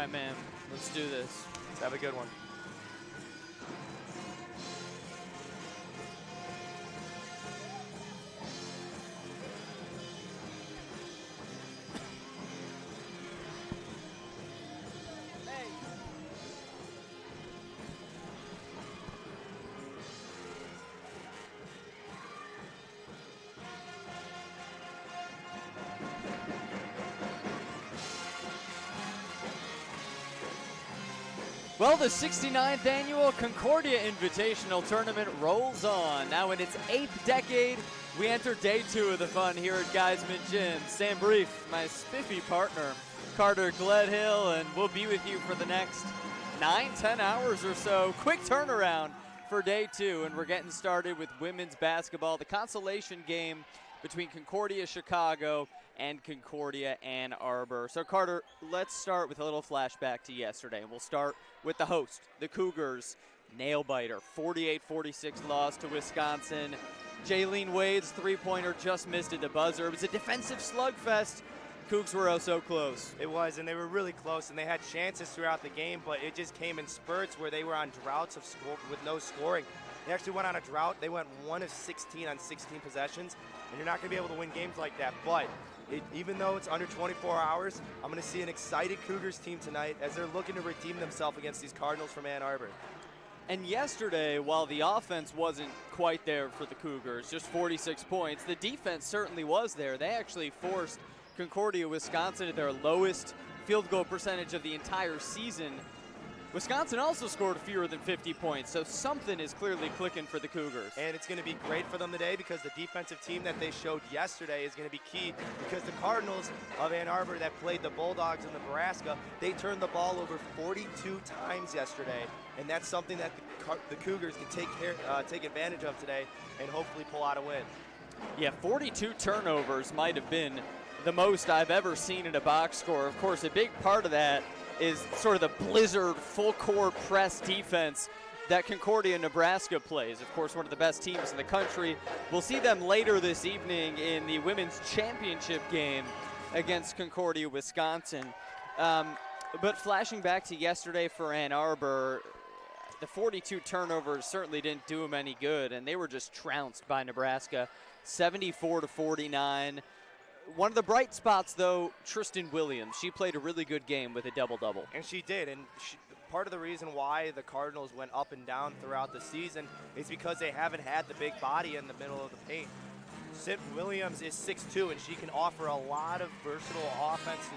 right, man. Let's do this. Let's have a good one. Well, the 69th annual Concordia Invitational Tournament rolls on. Now in its 8th decade, we enter day 2 of the fun here at Geisman Gym. Sam Brief, my spiffy partner, Carter Gledhill, and we'll be with you for the next 9-10 hours or so. Quick turnaround for day 2, and we're getting started with women's basketball. The consolation game between Concordia Chicago and Concordia Ann Arbor. So Carter, let's start with a little flashback to yesterday. We'll start with the host, the Cougars, nail-biter, 48-46 loss to Wisconsin. Jaylene Wade's three-pointer just missed at the buzzer. It was a defensive slugfest. Cougs were oh so close. It was, and they were really close, and they had chances throughout the game, but it just came in spurts where they were on droughts of with no scoring. They actually went on a drought. They went 1 of 16 on 16 possessions, and you're not going to be able to win games like that. But even though it's under 24 hours, I'm going to see an excited Cougars team tonight as they're looking to redeem themselves against these Cardinals from Ann Arbor. And yesterday, while the offense wasn't quite there for the Cougars, just 46 points, the defense certainly was there. They actually forced Concordia, Wisconsin at their lowest field goal percentage of the entire season. Wisconsin also scored fewer than 50 points, so something is clearly clicking for the Cougars. And it's going to be great for them today because the defensive team that they showed yesterday is going to be key because the Cardinals of Ann Arbor that played the Bulldogs in Nebraska, they turned the ball over 42 times yesterday, and that's something that the Cougars can take advantage of today and hopefully pull out a win. Yeah, 42 turnovers might have been the most I've ever seen in a box score. Of course, a big part of that is sort of the blizzard full-court press defense that Concordia, Nebraska plays. Of course, one of the best teams in the country. We'll see them later this evening in the women's championship game against Concordia, Wisconsin. But flashing back to yesterday for Ann Arbor, the 42 turnovers certainly didn't do them any good, and they were just trounced by Nebraska, 74-49. One of the bright spots, though, Tristan Williams. She played a really good game with a double-double. And she did, and part of the reason why the Cardinals went up and down throughout the season is because they haven't had the big body in the middle of the paint. Sid Williams is 6'2", and she can offer a lot of versatile offensive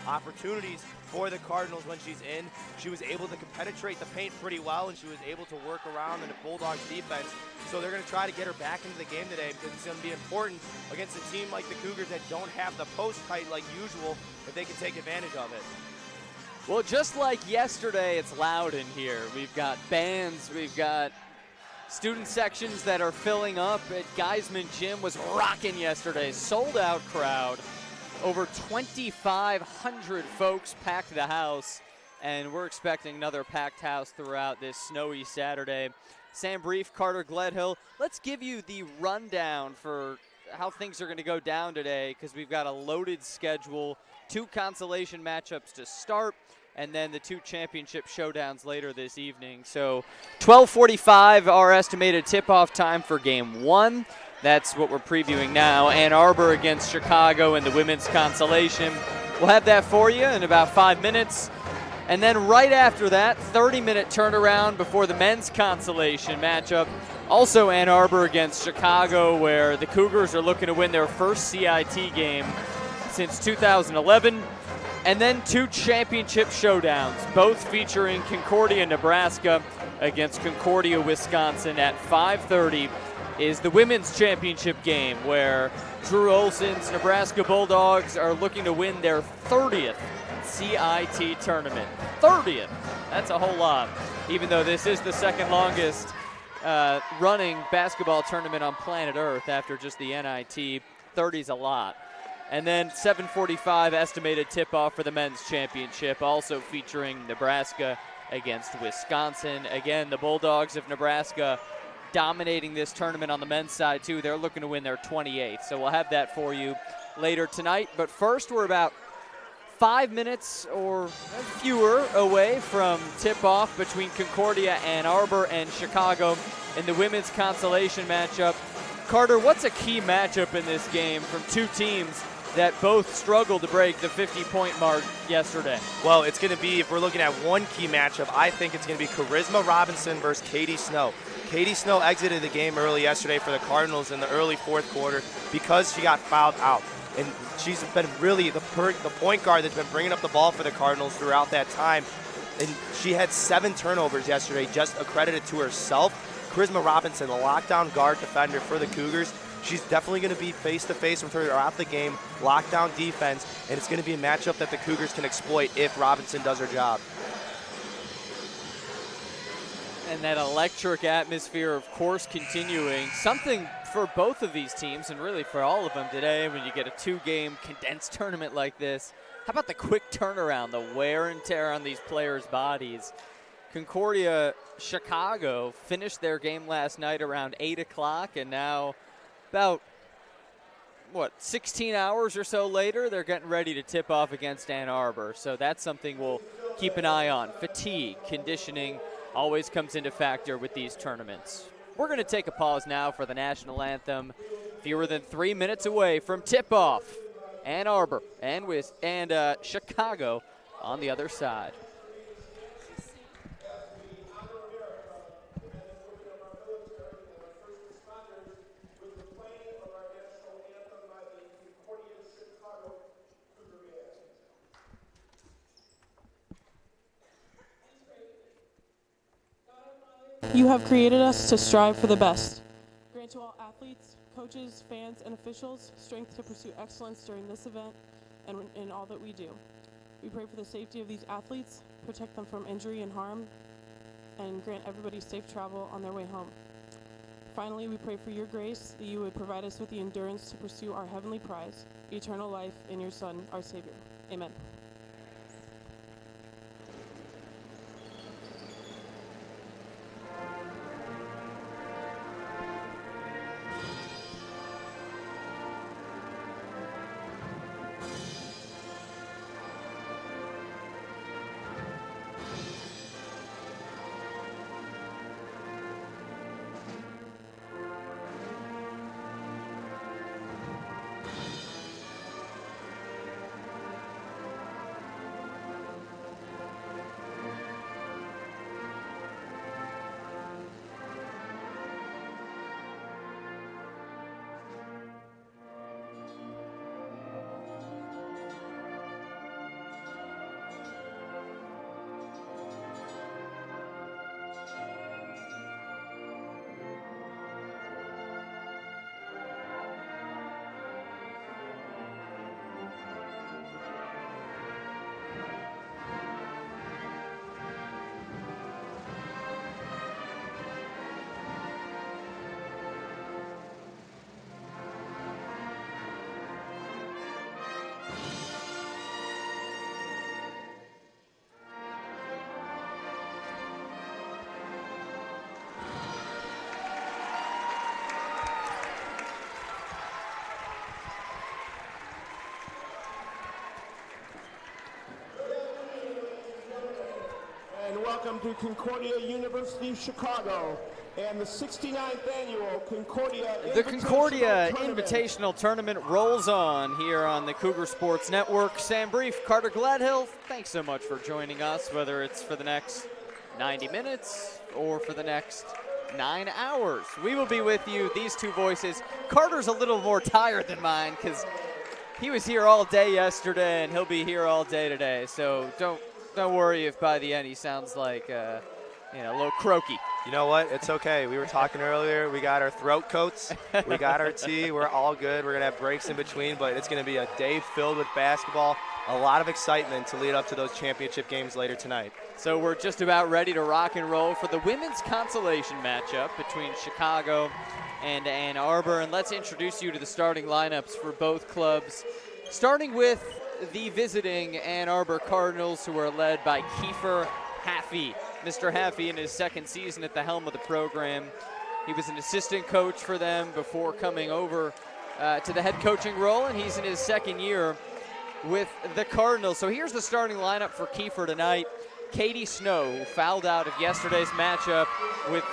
opportunities for the Cardinals when she's in. She was able to penetrate the paint pretty well, and she was able to work around in the Bulldogs defense. So they're going to try to get her back into the game today because it's going to be important against a team like the Cougars that don't have the post tight like usual if they can take advantage of it. Well, just like yesterday, it's loud in here. We've got bands, we've got student sections that are filling up. At Geisman Gym was rocking yesterday, sold out crowd. Over 2,500 folks packed the house, and we're expecting another packed house throughout this snowy Saturday. Sam Brief, Carter Gledhill, let's give you the rundown for how things are going to go down today because we've got a loaded schedule, 2 consolation matchups to start, and then the 2 championship showdowns later this evening. So 12:45 our estimated tip-off time for Game 1. That's what we're previewing now. Ann Arbor against Chicago in the women's consolation. We'll have that for you in about 5 minutes. And then right after that, 30-minute turnaround before the men's consolation matchup. Also Ann Arbor against Chicago, where the Cougars are looking to win their first CIT game since 2011. And then 2 championship showdowns, both featuring Concordia, Nebraska against Concordia, Wisconsin at 5:30 is the women's championship game where Drew Olson's Nebraska Bulldogs are looking to win their 30th CIT tournament. 30th. That's a whole lot, even though this is the second longest running basketball tournament on planet Earth after just the NIT. 30's a lot. And then 7:45 estimated tip-off for the men's championship, also featuring Nebraska against Wisconsin. Again, the Bulldogs of Nebraska dominating this tournament on the men's side, too. They're looking to win their 28th, so we'll have that for you later tonight. But first, we're about 5 minutes or fewer away from tip-off between Concordia, Ann Arbor, and Chicago in the women's consolation matchup. Carter, what's a key matchup in this game from two teams that both struggled to break the 50-point mark yesterday? Well, it's going to be, if we're looking at one key matchup, I think it's going to be Charisma Robinson versus Katie Snow. Katie Snow exited the game early yesterday for the Cardinals in the early fourth quarter because she got fouled out. And she's been really the point guard that's been bringing up the ball for the Cardinals throughout that time. And she had 7 turnovers yesterday, just accredited to herself. Charisma Robinson, the lockdown guard defender for the Cougars. She's definitely going to be face-to-face with her throughout the game, lockdown defense, and it's going to be a matchup that the Cougars can exploit if Robinson does her job. And that electric atmosphere, of course, continuing. Something for both of these teams, and really for all of them today, when you get a 2-game condensed tournament like this. How about the quick turnaround, the wear and tear on these players' bodies? Concordia, Chicago finished their game last night around 8 o'clock, and now about, 16 hours or so later, they're getting ready to tip off against Ann Arbor. So that's something we'll keep an eye on. Fatigue, conditioning always comes into factor with these tournaments. We're going to take a pause now for the national anthem. Fewer than 3 minutes away from tip-off. Ann Arbor and Chicago on the other side. You have created us to strive for the best. Grant to all athletes, coaches, fans, and officials strength to pursue excellence during this event and in all that we do. We pray for the safety of these athletes, protect them from injury and harm, and grant everybody safe travel on their way home. Finally, we pray for your grace, that you would provide us with the endurance to pursue our heavenly prize, eternal life in your Son, our Savior. Amen. Welcome to Concordia University, Chicago, and the 69th annual Concordia The Concordia Invitational Tournament rolls on here on the Cougar Sports Network. Sam Brief, Carter Gladhill, thanks so much for joining us, whether it's for the next 90 minutes or for the next 9 hours. We will be with you, these two voices. Carter's a little more tired than mine because he was here all day yesterday and he'll be here all day today, so don't worry if by the end he sounds like a little croaky. You know what? It's okay. We were talking earlier. We got our throat coats. We got our tea. We're all good. We're going to have breaks in between, but it's going to be a day filled with basketball. A lot of excitement to lead up to those championship games later tonight. So we're just about ready to rock and roll for the women's consolation matchup between Chicago and Ann Arbor. And let's introduce you to the starting lineups for both clubs, starting with the visiting Ann Arbor Cardinals, who are led by Kiefer Haffey. Mr. Haffey in his second season at the helm of the program. He was an assistant coach for them before coming over to the head coaching role, and he's in his second year. with the Cardinals. So here's the starting lineup for Kiefer tonight. Katie Snow, who fouled out of yesterday's matchup with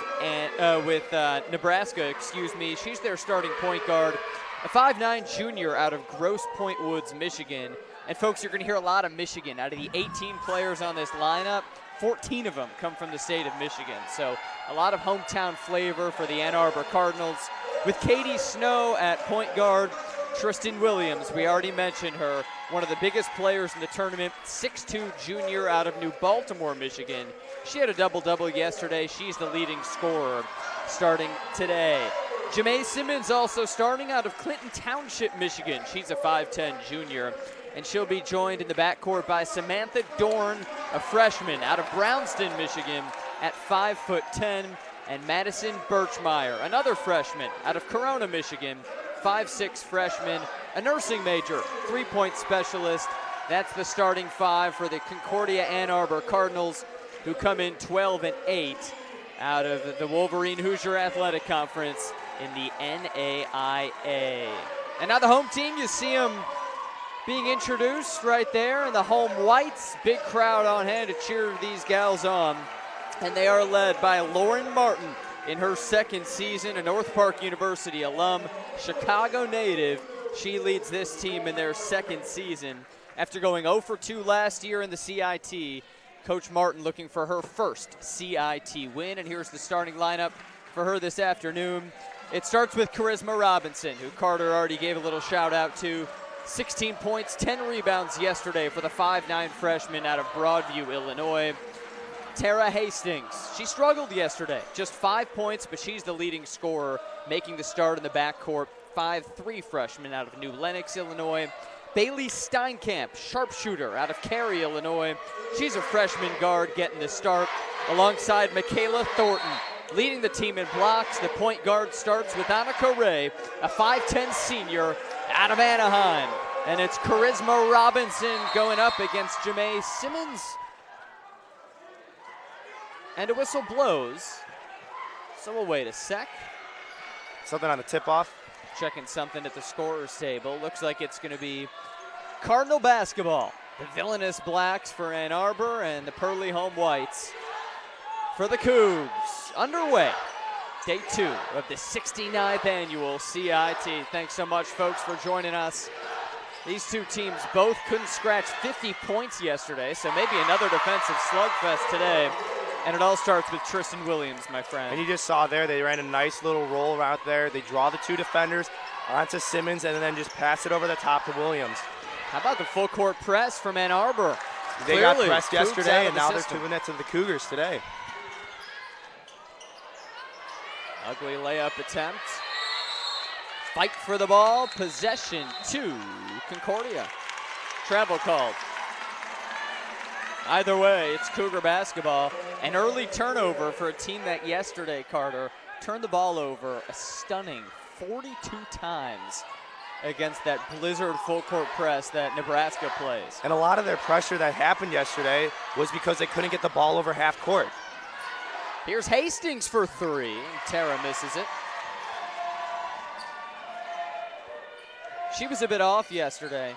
Nebraska, She's their starting point guard, a 5'9" junior out of Grosse Pointe Woods, Michigan. And folks, you're going to hear a lot of Michigan. Out of the 18 players on this lineup, 14 of them come from the state of Michigan. So a lot of hometown flavor for the Ann Arbor Cardinals. With Katie Snow at point guard, Tristan Williams, we already mentioned her, one of the biggest players in the tournament, 6'2" junior out of New Baltimore, Michigan. She had a double-double yesterday. She's the leading scorer starting today. Jamae Simmons also starting out of Clinton Township, Michigan. She's a 5'10" junior. And she'll be joined in the backcourt by Samantha Dorn, a freshman out of Brownston, Michigan, at 5'10", and Madison Birchmeyer, another freshman out of Corona, Michigan, 5'6" freshman, a nursing major, three-point specialist. That's the starting five for the Concordia Ann Arbor Cardinals, who come in 12-8 out of the Wolverine Hoosier Athletic Conference in the NAIA. And now the home team, you see them being introduced right there in the home whites. Big crowd on hand to cheer these gals on. And they are led by Lauren Martin in her second season, a North Park University alum, Chicago native. She leads this team in their second season. After going 0 for 2 last year in the CIT, Coach Martin looking for her first CIT win. And here's the starting lineup for her this afternoon. It starts with Charisma Robinson, who Carter already gave a little shout out to. 16 points, 10 rebounds yesterday for the 5'9" freshman out of Broadview, Illinois. Tara Hastings, she struggled yesterday, just 5 points, but she's the leading scorer, making the start in the backcourt. 5'3" freshman out of New Lenox, Illinois. Bailey Steinkamp, sharpshooter out of Cary, Illinois. She's a freshman guard getting the start alongside Michaela Thornton. Leading the team in blocks, the point guard starts with Annika Ray, a 5'10" senior out of Anaheim. And it's Charisma Robinson going up against Jamae Simmons. And a whistle blows. So we'll wait a sec. Something on the tip-off. Checking something at the scorer's table. Looks like it's going to be Cardinal basketball. The villainous Blacks for Ann Arbor and the pearly home whites for the Cougs. Underway. Day 2 of the 69th annual CIT. Thanks so much, folks, for joining us. These two teams both couldn't scratch 50 points yesterday, so maybe another defensive slugfest today. And it all starts with Tristan Williams, my friend. And you just saw there, they ran a nice little roll out there. They draw the two defenders onto Simmons and then just pass it over the top to Williams. How about the full court press from Ann Arbor? They Clearly, got pressed Cougs yesterday, and now they're system. doing that to the Cougars today. Ugly layup attempt. Fight for the ball. Possession to Concordia. Travel called. Either way, it's Cougar basketball. An early turnover for a team that yesterday, Carter, turned the ball over a stunning 42 times against that blizzard full court press that Nebraska plays. And a lot of their pressure that happened yesterday was because they couldn't get the ball over half court. Here's Hastings for 3. Tara misses it. She was a bit off yesterday.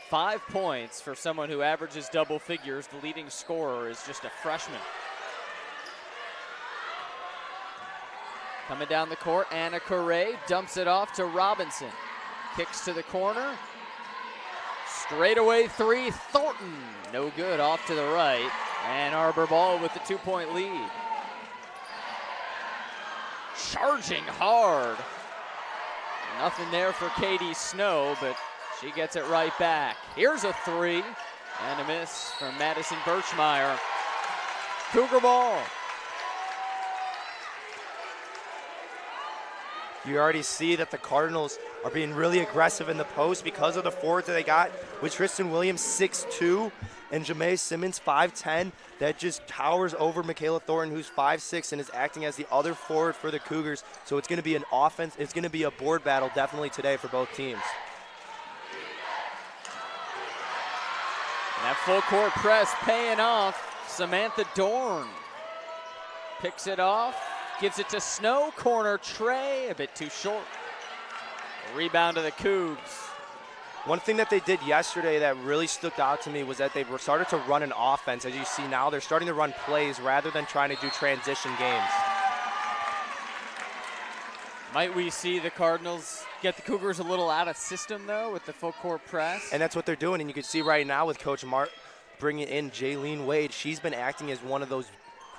5 points for someone who averages double figures. The leading scorer is just a freshman. Coming down the court, Annika Ray dumps it off to Robinson. Kicks to the corner. Straightaway 3, Thornton. No good, off to the right. Ann Arbor ball with the 2-point lead. Charging hard. Nothing there for Katie Snow, but she gets it right back. Here's a 3 and a miss from Madison Birchmeyer. Cougar ball. You already see that the Cardinals are being really aggressive in the post because of the forwards that they got with Tristan Williams, 6'2", and Jamae Simmons, 5'10", that just towers over Michaela Thornton, who's 5'6", and is acting as the other forward for the Cougars. So it's going to be an offense. It's going to be a board battle definitely today for both teams. And that full court press paying off. Samantha Dorn picks it off, gives it to Snow. Corner Trey, a bit too short. Rebound to the Cougs. One thing that they did yesterday that really stuck out to me was that they started to run an offense. As you see now, they're starting to run plays rather than trying to do transition games. Might we see the Cardinals get the Cougars a little out of system, though, with the full court press? And that's what they're doing. And you can see right now with Coach Mart bringing in Jaylene Wade, she's been acting as one of those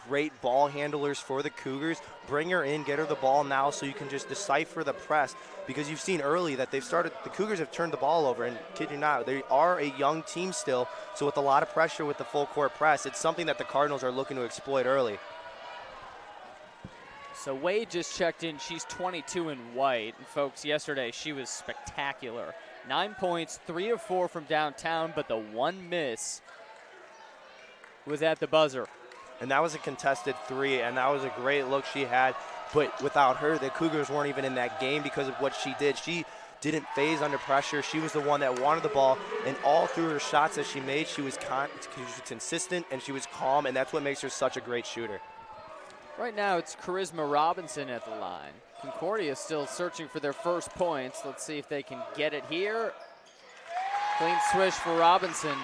great ball handlers for the Cougars. Bring her in, get her the ball now so you can just decipher the press, because you've seen early that the Cougars have turned the ball over, and kid you not, they are a young team still, so with a lot of pressure with the full court press, it's something that the Cardinals are looking to exploit early. So Wade just checked in. She's 22 in white. And folks, yesterday she was spectacular. 9 points, 3 of 4 from downtown, but the one miss was at the buzzer. And that was a contested three, and that was a great look she had. But without her, the Cougars weren't even in that game because of what she did. She didn't phase under pressure. She was the one that wanted the ball, and all through her shots that she made, she was consistent and she was calm, and that's what makes her such a great shooter. Right now, it's Charisma Robinson at the line. Concordia is still searching for their first points. Let's see if they can get it here. Clean swish for Robinson.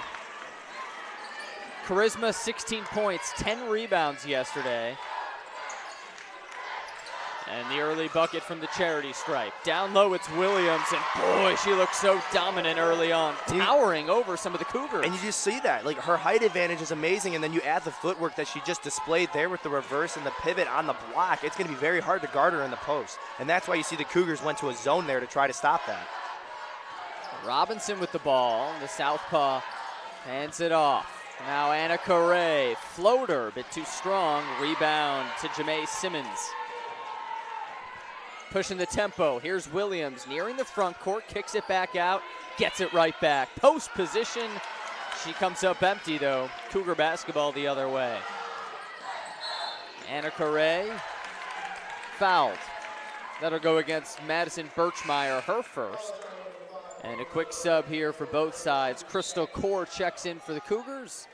Charisma, 16 points, 10 rebounds yesterday. And the early bucket from the charity stripe. Down low, it's Williams, and boy, she looks so dominant early on, towering over some of the Cougars. And you just see that. Like, her height advantage is amazing, and then you add the footwork that she just displayed there with the reverse and the pivot on the block. It's going to be very hard to guard her in the post. And that's why you see the Cougars went to a zone there to try to stop that. Robinson with the ball. The southpaw hands it off. Now Anna Correa, floater, a bit too strong. Rebound to Jamae Simmons. Pushing the tempo. Here's Williams nearing the front court, kicks it back out, gets it right back. Post position. She comes up empty, though. Cougar basketball the other way. Anna Correa fouled. That'll go against Madison Birchmeyer, her first. And a quick sub here for both sides. Crystal Core checks in for the Cougars.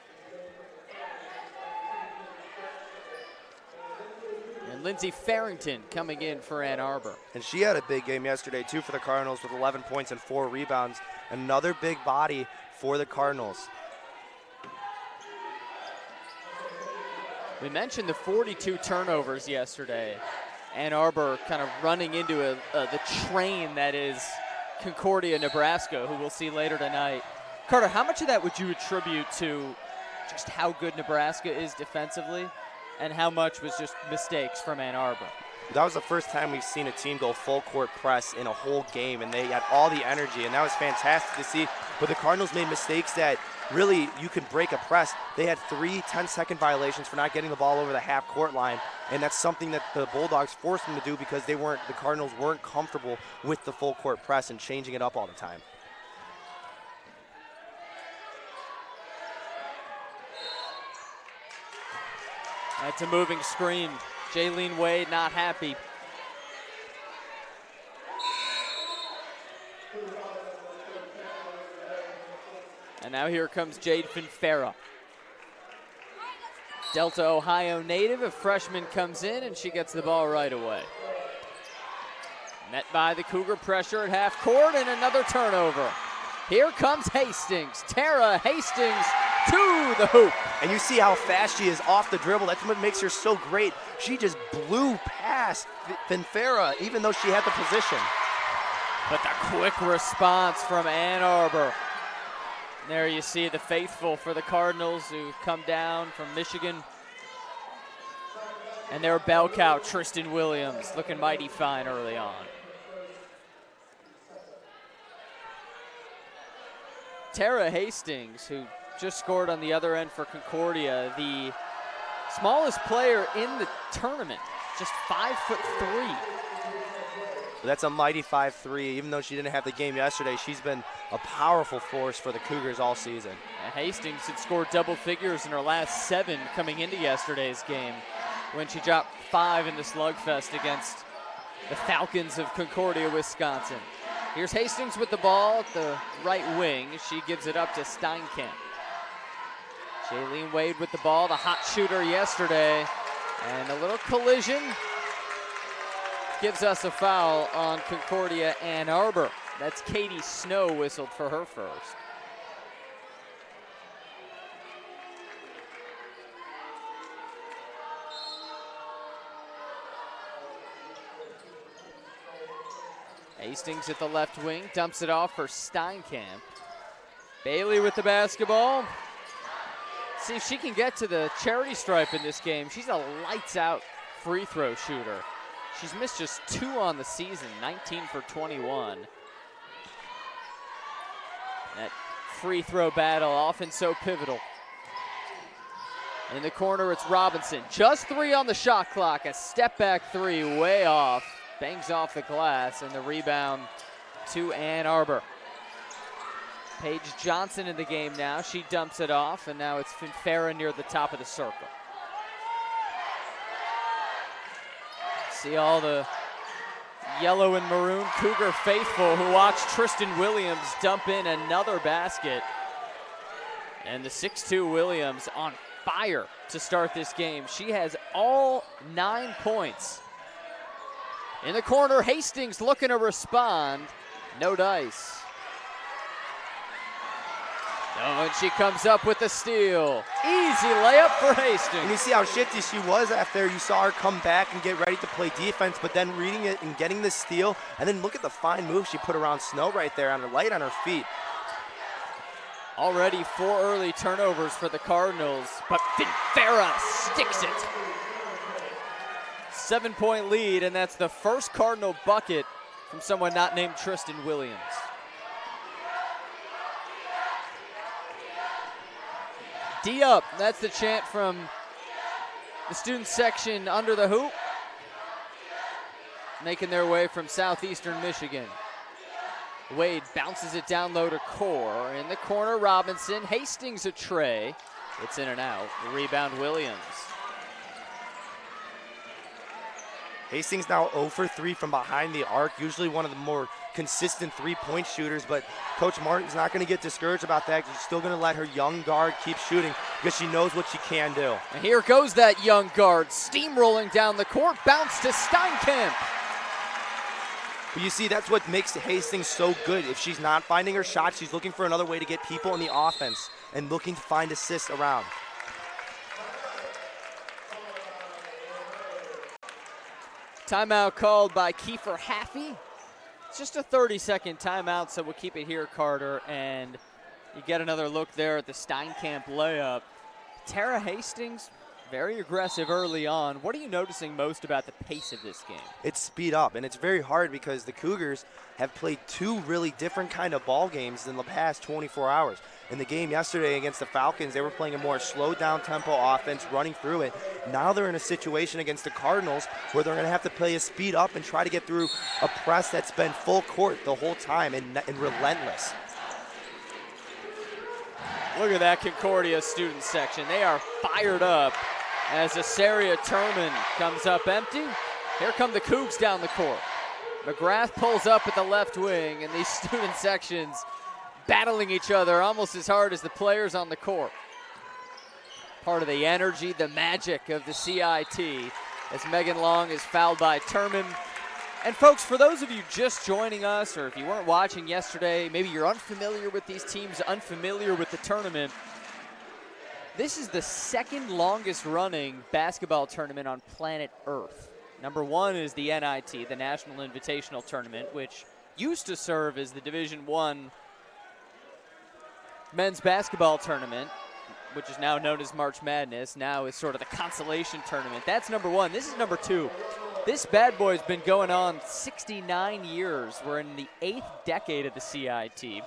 And Lindsey Farrington coming in for Ann Arbor. And she had a big game yesterday, too, for the Cardinals with 11 points and 4 rebounds. Another big body for the Cardinals. We mentioned the 42 turnovers yesterday. Ann Arbor kind of running into the train that is Concordia, Nebraska, who we'll see later tonight. Carter, how much of that would you attribute to just how good Nebraska is defensively, and how much was just mistakes from Ann Arbor? That was the first time we've seen a team go full court press in a whole game, and they had all the energy, and that was fantastic to see. But the Cardinals made mistakes that really you can break a press. They had 3 10-second violations for not getting the ball over the half-court line, and that's something that the Bulldogs forced them to do because the Cardinals weren't comfortable with the full court press and changing it up all the time. That's a moving screen. Jaylene Wade not happy. And now here comes Jade Finfera. Delta, Ohio native, a freshman comes in and she gets the ball right away. Met by the Cougar pressure at half court and another turnover. Here comes Hastings. Tara Hastings to the hoop. And you see how fast she is off the dribble. That's what makes her so great. She just blew past Finfera, even though she had the position. But the quick response from Ann Arbor. There you see the faithful for the Cardinals who've come down from Michigan. And their bell cow, Tristan Williams, looking mighty fine early on. Tara Hastings, who just scored on the other end for Concordia, the smallest player in the tournament, just 5'3". That's a mighty 5'3". Even though she didn't have the game yesterday, she's been a powerful force for the Cougars all season. And Hastings had scored double figures in her last 7 coming into yesterday's game when she dropped 5 in the slugfest against the Falcons of Concordia, Wisconsin. Here's Hastings with the ball at the right wing. She gives it up to Steinkamp. Jaylene Wade with the ball, the hot shooter yesterday. And a little collision gives us a foul on Concordia Ann Arbor. That's Katie Snow whistled for her first. Hastings at the left wing, dumps it off for Steinkamp. Bailey with the basketball. See if she can get to the charity stripe in this game. She's a lights out free throw shooter. She's missed just 2 on the season, 19 for 21. That free throw battle often so pivotal. In the corner, it's Robinson. Just 3 on the shot clock. A step back 3 way off. Bangs off the glass, and the rebound to Ann Arbor. Paige Johnson in the game now. She dumps it off, and now it's Finfera near the top of the circle. See all the yellow and maroon Cougar faithful who watched Tristan Williams dump in another basket. And the 6'2 Williams on fire to start this game. She has all 9 points. In the corner, Hastings looking to respond. No dice. Oh, and she comes up with the steal. Easy layup for Hastings. And you see how shifty she was after you saw her come back and get ready to play defense, but then reading it and getting the steal, and then look at the fine move she put around Snow right there on her light on her feet. Already 4 early turnovers for the Cardinals, but Finfera sticks it. 7-point lead, and that's the first Cardinal bucket from someone not named Tristan Williams. D up, that's the chant from the student section under the hoop. Making their way from southeastern Michigan. Wade bounces it down low to Core. In the corner, Robinson. Hastings a tray. It's in and out. The rebound, Williams. Hastings now 0 for 3 from behind the arc, usually one of the more consistent three-point shooters, but Coach Martin's not going to get discouraged about that. She's still going to let her young guard keep shooting because she knows what she can do. And here goes that young guard, steamrolling down the court, bounce to Steinkamp. But you see, that's what makes Hastings so good. If she's not finding her shot, she's looking for another way to get people in the offense and looking to find assists around. Timeout called by Kiefer Haffey. It's just a 30-second timeout, so we'll keep it here, Carter. And you get another look there at the Steinkamp layup. Tara Hastings, very aggressive early on. What are you noticing most about the pace of this game? It's speed up, and it's very hard because the Cougars have played 2 really different kind of ball games in the past 24 hours. In the game yesterday against the Falcons, they were playing a more slowed-down tempo offense, running through it. Now they're in a situation against the Cardinals where they're going to have to play a speed up and try to get through a press that's been full court the whole time and relentless. Look at that Concordia student section. They are fired up as Asaria Turman comes up empty. Here come the Cougs down the court. McGrath pulls up at the left wing, and these student sections battling each other almost as hard as the players on the court. Part of the energy, the magic of the CIT as Megan Long is fouled by Turman. And folks, for those of you just joining us, or if you weren't watching yesterday, maybe you're unfamiliar with these teams, unfamiliar with the tournament, this is the second longest running basketball tournament on planet Earth. Number 1 is the NIT, the National Invitational Tournament, which used to serve as the Division I men's basketball tournament, which is now known as March Madness, now is sort of the Consolation Tournament. That's number 1. This is number 2. This bad boy's been going on 69 years. We're in the 8th decade of the CIT,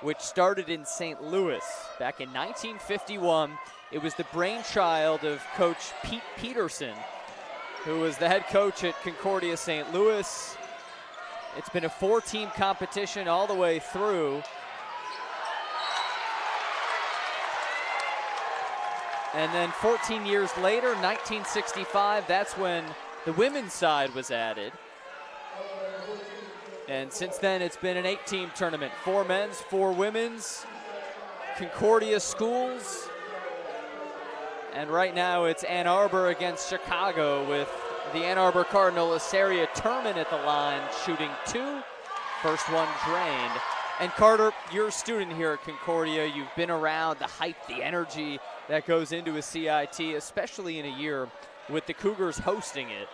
which started in St. Louis back in 1951. It was the brainchild of Coach Pete Peterson, who was the head coach at Concordia St. Louis. It's been a 4-team competition all the way through. And then 14 years later, 1965, that's when the women's side was added. And since then, it's been an 8-team tournament. 4 men's, 4 women's, Concordia schools. And right now, it's Ann Arbor against Chicago with the Ann Arbor Cardinal Asaria Turman at the line, shooting 2 First one drained. And Carter, you're a student here at Concordia. You've been around the hype, the energy that goes into a CIT, especially in a year with the Cougars hosting it.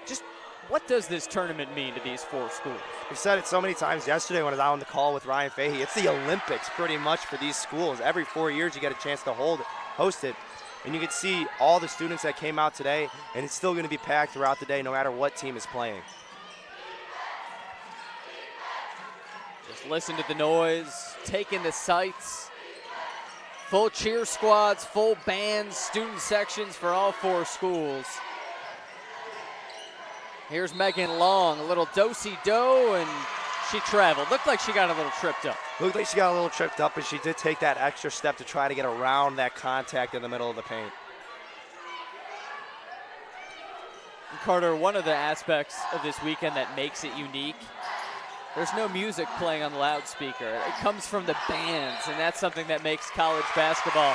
Just what does this tournament mean to these 4 schools? We've said it so many times yesterday when I was on the call with Ryan Fahey. It's the Olympics pretty much for these schools. Every 4 years you get a chance to host it. And you can see all the students that came out today, and it's still going to be packed throughout the day no matter what team is playing. Just listen to the noise, take in the sights. Full cheer squads, full bands, student sections for all 4 schools. Here's Megan Long, a little do-si-do, and she traveled. Looked like she got a little tripped up. Looked like she got a little tripped up, but she did take that extra step to try to get around that contact in the middle of the paint. And Carter, one of the aspects of this weekend that makes it unique, there's no music playing on the loudspeaker. It comes from the bands, and that's something that makes college basketball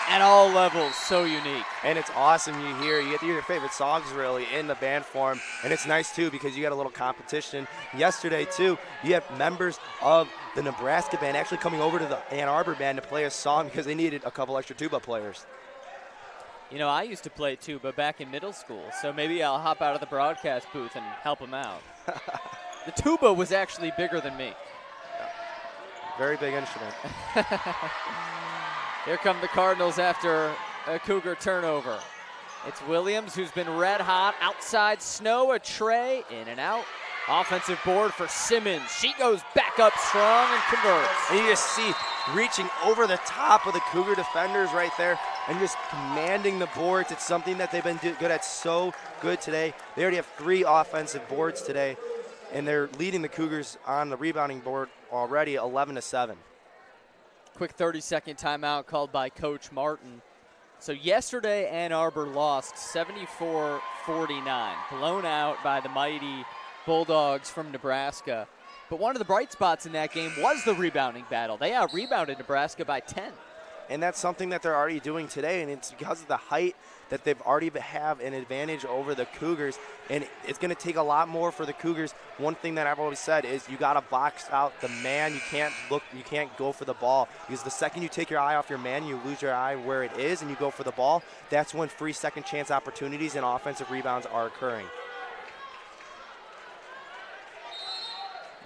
at all levels so unique. And it's awesome you get to hear your favorite songs really in the band form, and it's nice too because you got a little competition. Yesterday too, you have members of the Nebraska band actually coming over to the Ann Arbor band to play a song because they needed a couple extra tuba players. You know, I used to play tuba back in middle school, so maybe I'll hop out of the broadcast booth and help them out. The tuba was actually bigger than me. Very big instrument. Here come the Cardinals after a Cougar turnover. It's Williams who's been red hot. Outside Snow, a tray, in and out. Offensive board for Simmons. She goes back up strong and converts. And you just see reaching over the top of the Cougar defenders right there and just commanding the boards. It's something that they've been good at so good today. They already have 3 offensive boards today, and they're leading the Cougars on the rebounding board already 11-7. Quick 30-second timeout called by Coach Martin. So yesterday, Ann Arbor lost 74-49, blown out by the mighty Bulldogs from Nebraska. But one of the bright spots in that game was the rebounding battle. They out-rebounded Nebraska by 10. And that's something that they're already doing today, and it's because of the height that they've already have an advantage over the Cougars, and it's going to take a lot more for the Cougars. One thing that I've always said is you got to box out the man. You can't go for the ball, because the second you take your eye off your man, you lose your eye where it is, and you go for the ball. That's when free second chance opportunities and offensive rebounds are occurring.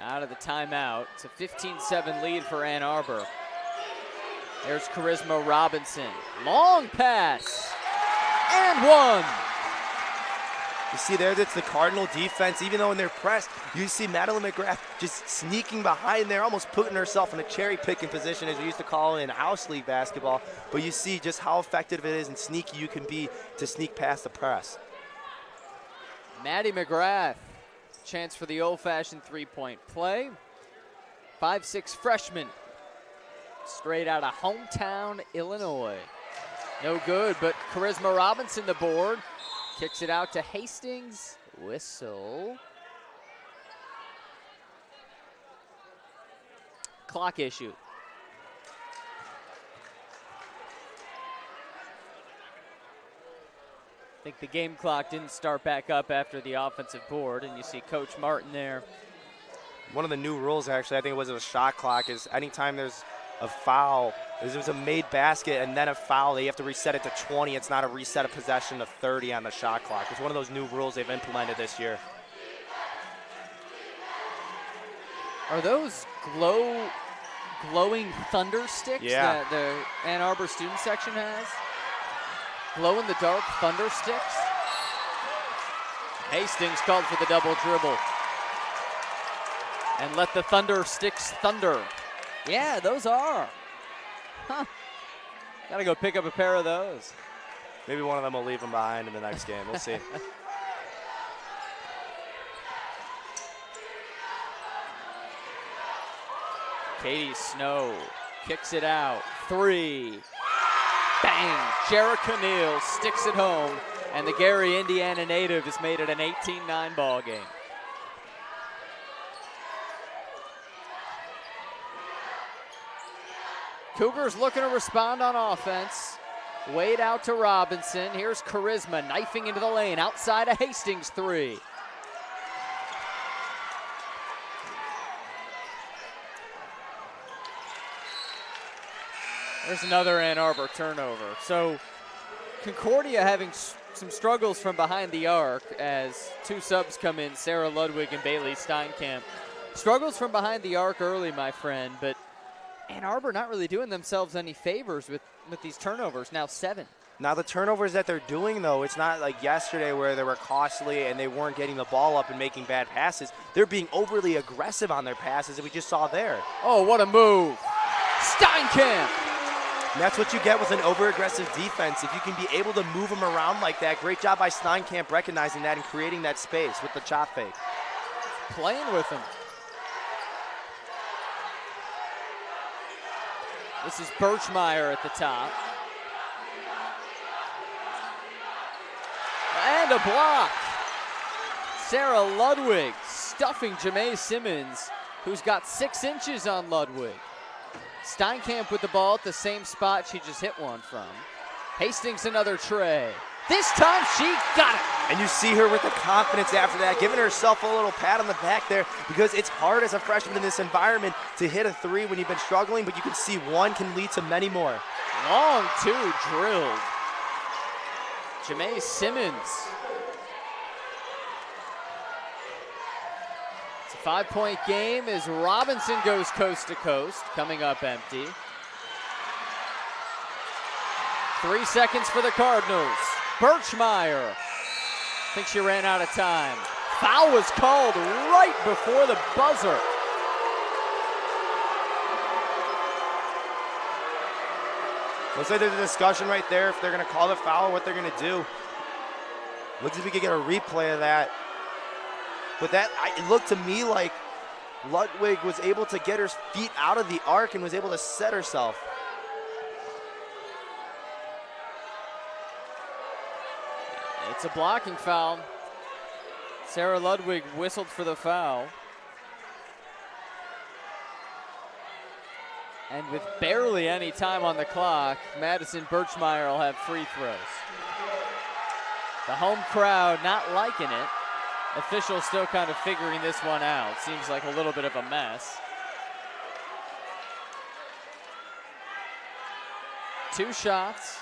Out of the timeout, it's a 15-7 lead for Ann Arbor. There's Charisma Robinson. Long pass. And one. You see there, that's the Cardinal defense. Even though when they're pressed, you see Madeline McGrath just sneaking behind there, almost putting herself in a cherry-picking position, as we used to call it in house league basketball. But you see just how effective it is and sneaky you can be to sneak past the press. Maddie McGrath. Chance for the old-fashioned three-point play. 5'6" freshman. Straight out of hometown Illinois. No good, but Charisma Robinson the board. Kicks it out to Hastings. Whistle. Clock issue. I think the game clock didn't start back up after the offensive board, and you see Coach Martin there. One of the new rules, actually, I think it was a shot clock, is anytime there's a foul, if there's a made basket and then a foul, they have to reset it to 20. It's not a reset of possession to 30 on the shot clock. It's one of those new rules they've implemented this year. Are those glowing thunder sticks that the Ann Arbor student section has? Glow-in-the-dark thunder sticks? Hastings called for the double dribble. And let the thunder sticks thunder. Yeah, those are. Huh. Gotta go pick up a pair of those. Maybe one of them will leave them behind in the next game. We'll see. Katie Snow kicks it out. 3. Bang! Jerica Neal sticks it home, and the Gary, Indiana native has made it an 18-9 ball game. Cougars looking to respond on offense. Wade out to Robinson. Here's Charisma knifing into the lane outside of Hastings 3. There's another Ann Arbor turnover. So Concordia having some struggles from behind the arc as two subs come in, Sarah Ludwig and Bailey Steinkamp. Struggles from behind the arc early, my friend, but Ann Arbor not really doing themselves any favors with these turnovers, now 7. Now the turnovers that they're doing, though, it's not like yesterday where they were costly and they weren't getting the ball up and making bad passes. They're being overly aggressive on their passes, and we just saw there. Oh, what a move. Steinkamp. And that's what you get with an over-aggressive defense. If you can be able to move them around like that, great job by Steinkamp recognizing that and creating that space with the chop fake. Playing with him. This is Birchmeyer at the top. And a block. Sarah Ludwig stuffing Jamae Simmons, who's got 6 inches on Ludwig. Steinkamp with the ball at the same spot she just hit one from. Hastings another tray. This time she got it. And you see her with the confidence after that, giving herself a little pat on the back there, because it's hard as a freshman in this environment to hit a 3 when you've been struggling, but you can see one can lead to many more. Long 2 drilled. Jamae Simmons. It's a 5-point game as Robinson goes coast to coast, coming up empty. 3 seconds for the Cardinals. Birchmeyer. I think she ran out of time. Foul was called right before the buzzer. Looks like there's a discussion right there if they're going to call the foul, what they're going to do. Looks like we could get a replay of that. But it looked to me like Ludwig was able to get her feet out of the arc and was able to set herself. It's a blocking foul. Sarah Ludwig whistled for the foul. And with barely any time on the clock, Madison Birchmeyer will have free throws. The home crowd not liking it. Officials still kind of figuring this one out. Seems like a little bit of a mess. 2 shots.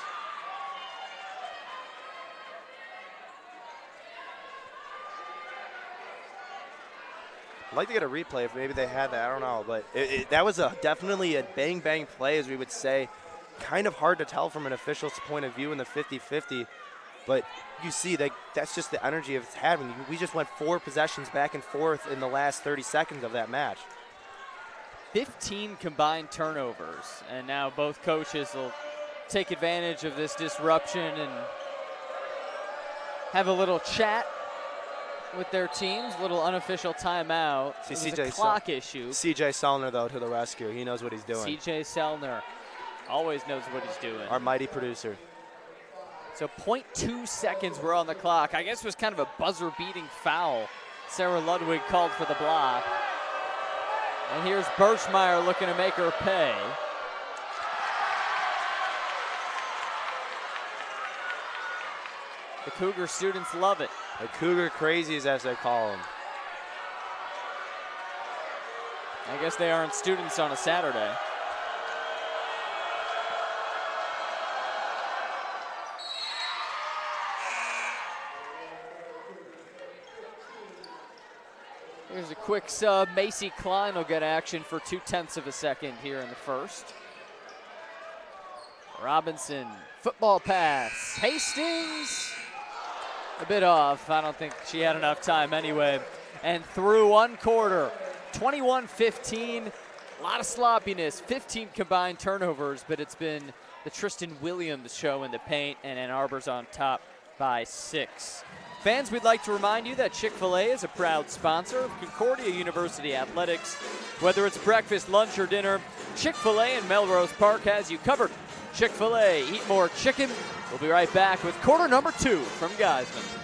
I'd like to get a replay if maybe they had that. I don't know. But that was definitely a bang-bang play, as we would say. Kind of hard to tell from an official's point of view in the 50-50. But you see that's just the energy it's having. We just went 4 possessions back and forth in the last 30 seconds of that match. 15 combined turnovers. And now both coaches will take advantage of this disruption and have a little chat with their teams, little unofficial timeout. It was a clock issue. C.J. Sellner, though, to the rescue. He knows what he's doing. C.J. Sellner always knows what he's doing. Our mighty producer. So 0.2 seconds were on the clock. I guess it was kind of a buzzer-beating foul. Sarah Ludwig called for the block. And here's Birchmeyer looking to make her pay. The Cougar students love it. The Cougar crazies, as they call them. I guess they aren't students on a Saturday. Here's a quick sub. Macy Klein will get action for 0.2 of a second here in the first. Robinson, football pass. Hastings, a bit off. I don't think she had enough time anyway. And through one quarter, 21-15. A lot of sloppiness, 15 combined turnovers, but it's been the Tristan Williams show in the paint, and Ann Arbor's on top by 6. Fans, we'd like to remind you that Chick-fil-A is a proud sponsor of Concordia University Athletics. Whether it's breakfast, lunch, or dinner, Chick-fil-A in Melrose Park has you covered. Chick-fil-A, eat more chicken. We'll be right back with quarter number 2 from Geisman.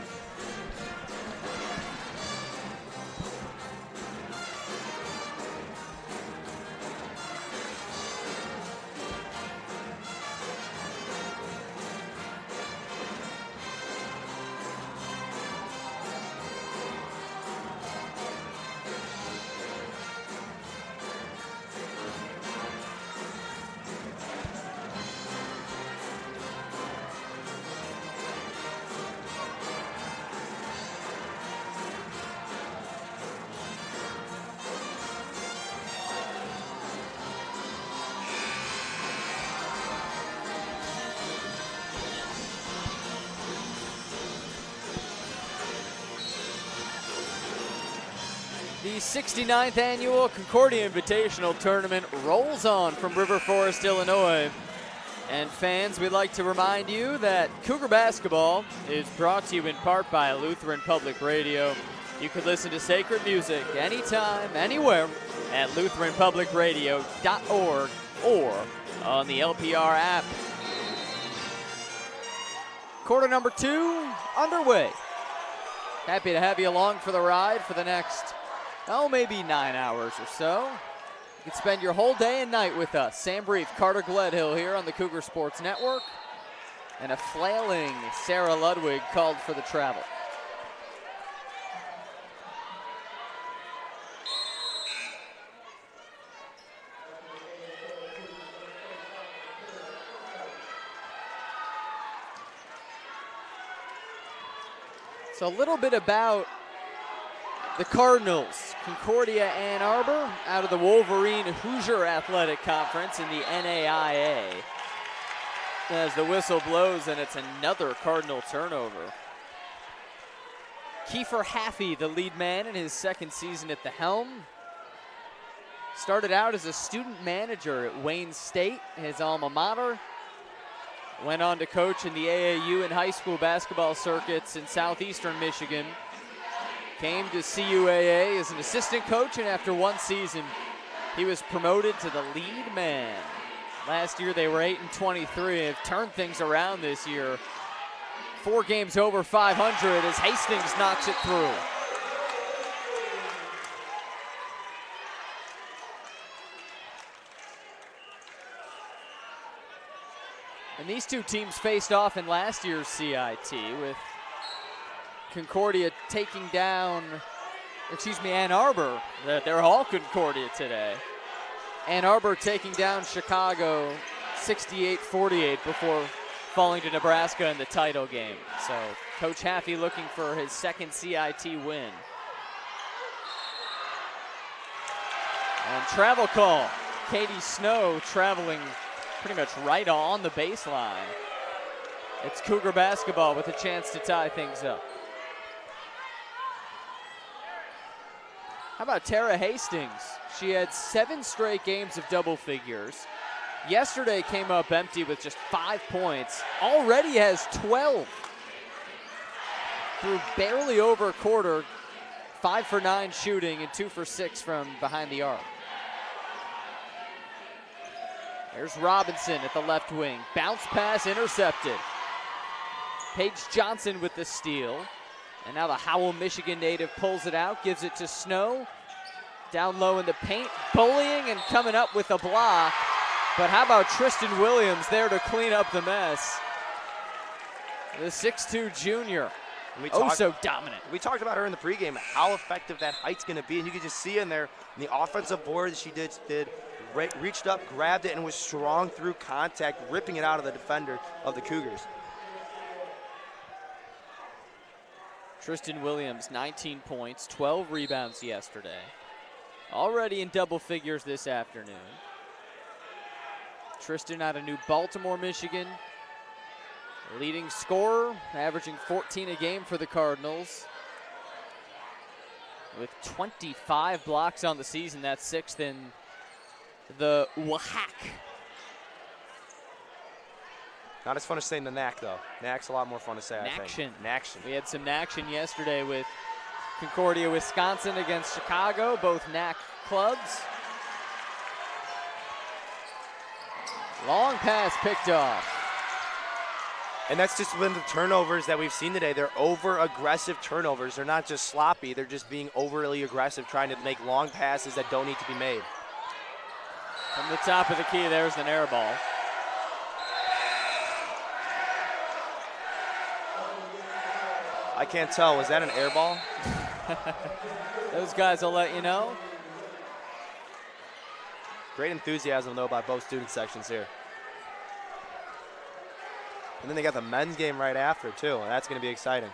The 69th annual Concordia Invitational Tournament rolls on from River Forest, Illinois. And fans, we'd like to remind you that Cougar Basketball is brought to you in part by Lutheran Public Radio. You can listen to sacred music anytime, anywhere at lutheranpublicradio.org or on the LPR app. Quarter number 2 underway. Happy to have you along for the ride for the next, maybe 9 hours or so. You can spend your whole day and night with us. Sam Brief, Carter Gledhill here on the Cougar Sports Network. And a flailing Sarah Ludwig called for the travel. So a little bit about the Cardinals. Concordia Ann Arbor out of the Wolverine Hoosier Athletic Conference in the NAIA. As the whistle blows, and it's another Cardinal turnover. Kiefer Haffey, the lead man in his second season at the helm. Started out as a student manager at Wayne State, his alma mater. Went on to coach in the AAU and high school basketball circuits in southeastern Michigan. Came to CUAA as an assistant coach, and after one season, he was promoted to the lead man. Last year they were 8-23, and have turned things around this year. 4 games over 500 as Hastings knocks it through. And these two teams faced off in last year's CIT, with Concordia taking down, Ann Arbor. They're all Concordia today. Ann Arbor taking down Chicago 68-48 before falling to Nebraska in the title game. So Coach Haffey looking for his second CIT win. And travel call. Katie Snow traveling pretty much right on the baseline. It's Cougar basketball with a chance to tie things up. How about Tara Hastings? She had 7 straight games of double figures. Yesterday came up empty with just 5 points. Already has 12. Through barely over a quarter, 5 for 9 shooting and 2 for 6 from behind the arc. There's Robinson at the left wing. Bounce pass intercepted. Paige Johnson with the steal. And now the Howell, Michigan native pulls it out, gives it to Snow. Down low in the paint, bullying and coming up with a block. But how about Tristan Williams there to clean up the mess? The 6'2 junior, so dominant. We talked about her in the pregame, how effective that height's going to be, and you can just see in there, in the offensive board she did reached up, grabbed it, and was strong through contact, ripping it out of the defender of the Cougars. Tristan Williams, 19 points, 12 rebounds yesterday. Already in double figures this afternoon. Tristan out of New Baltimore, Michigan. Leading scorer, averaging 14 a game for the Cardinals. With 25 blocks on the season, that's 6th in the WHAC. Not as fun as saying the NAC, though. NAC's a lot more fun to say, I think. Naction. We had some action yesterday with Concordia, Wisconsin against Chicago, both NAC clubs. Long pass picked off. And that's just been the turnovers that we've seen today. They're over-aggressive turnovers. They're not just sloppy. They're just being overly aggressive, trying to make long passes that don't need to be made. From the top of the key, there's an air ball. I can't tell. Was that an air ball? Those guys will let you know. Great enthusiasm, though, by both student sections here. And then they got the men's game right after, too. And that's going to be exciting.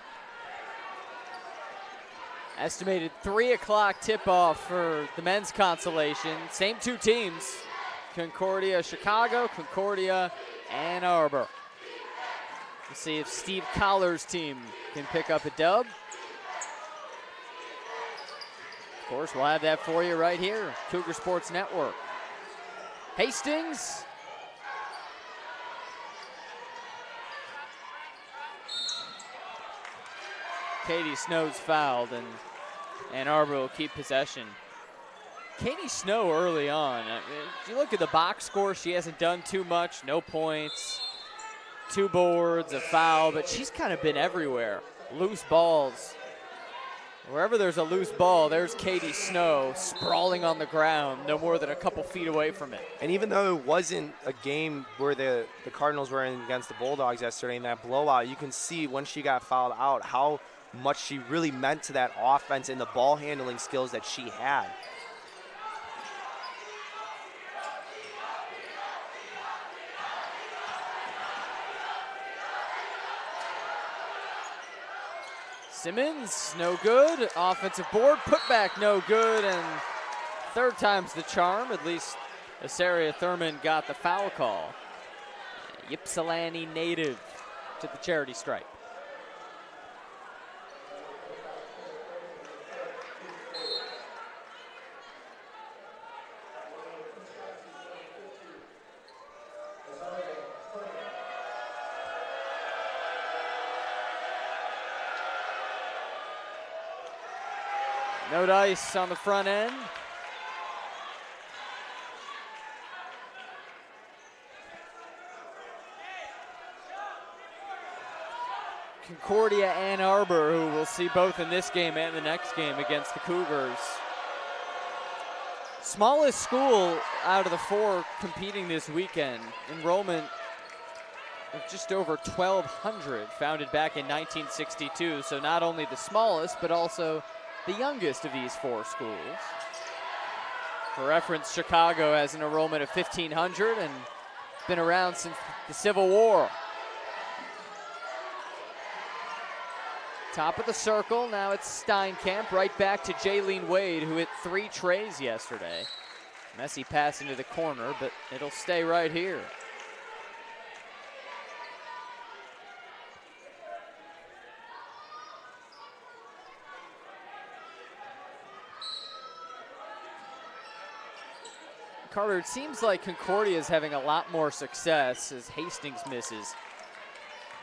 Estimated 3 o'clock tip-off for the men's consolation. Same 2 teams. Concordia, Chicago, Concordia, Ann Arbor. We'll see if Steve Collar's team can pick up a dub. course, we'll have that for you right here, Cougar Sports Network. Hastings. Katie Snow's fouled, and Ann Arbor will keep possession. Katie Snow early on, if you look at the box score, she hasn't done too much, no points, 2 boards, a foul, but she's kind of been everywhere. Loose balls. Wherever there's a loose ball, there's Katie Snow sprawling on the ground, no more than a couple feet away from it. And even though it wasn't a game where the Cardinals were in against the Bulldogs yesterday in that blowout, you can see when she got fouled out how much she really meant to that offense and the ball handling skills that she had. Simmons, no good. Offensive board, putback, no good. And third time's the charm. At least Asaria Thurman got the foul call. Ypsilanti native to the charity stripe. No dice on the front end. Concordia Ann Arbor, who we'll see both in this game and the next game against the Cougars. Smallest school out of the 4 competing this weekend. Enrollment of just over 1,200, founded back in 1962. So not only the smallest, but also the youngest of these 4 schools. For reference, Chicago has an enrollment of 1,500 and been around since the Civil War. Top of the circle, now it's Steinkamp, right back to Jaylene Wade, who hit 3 trays yesterday. Messy pass into the corner, but it'll stay right here. Carter, it seems like Concordia is having a lot more success as Hastings misses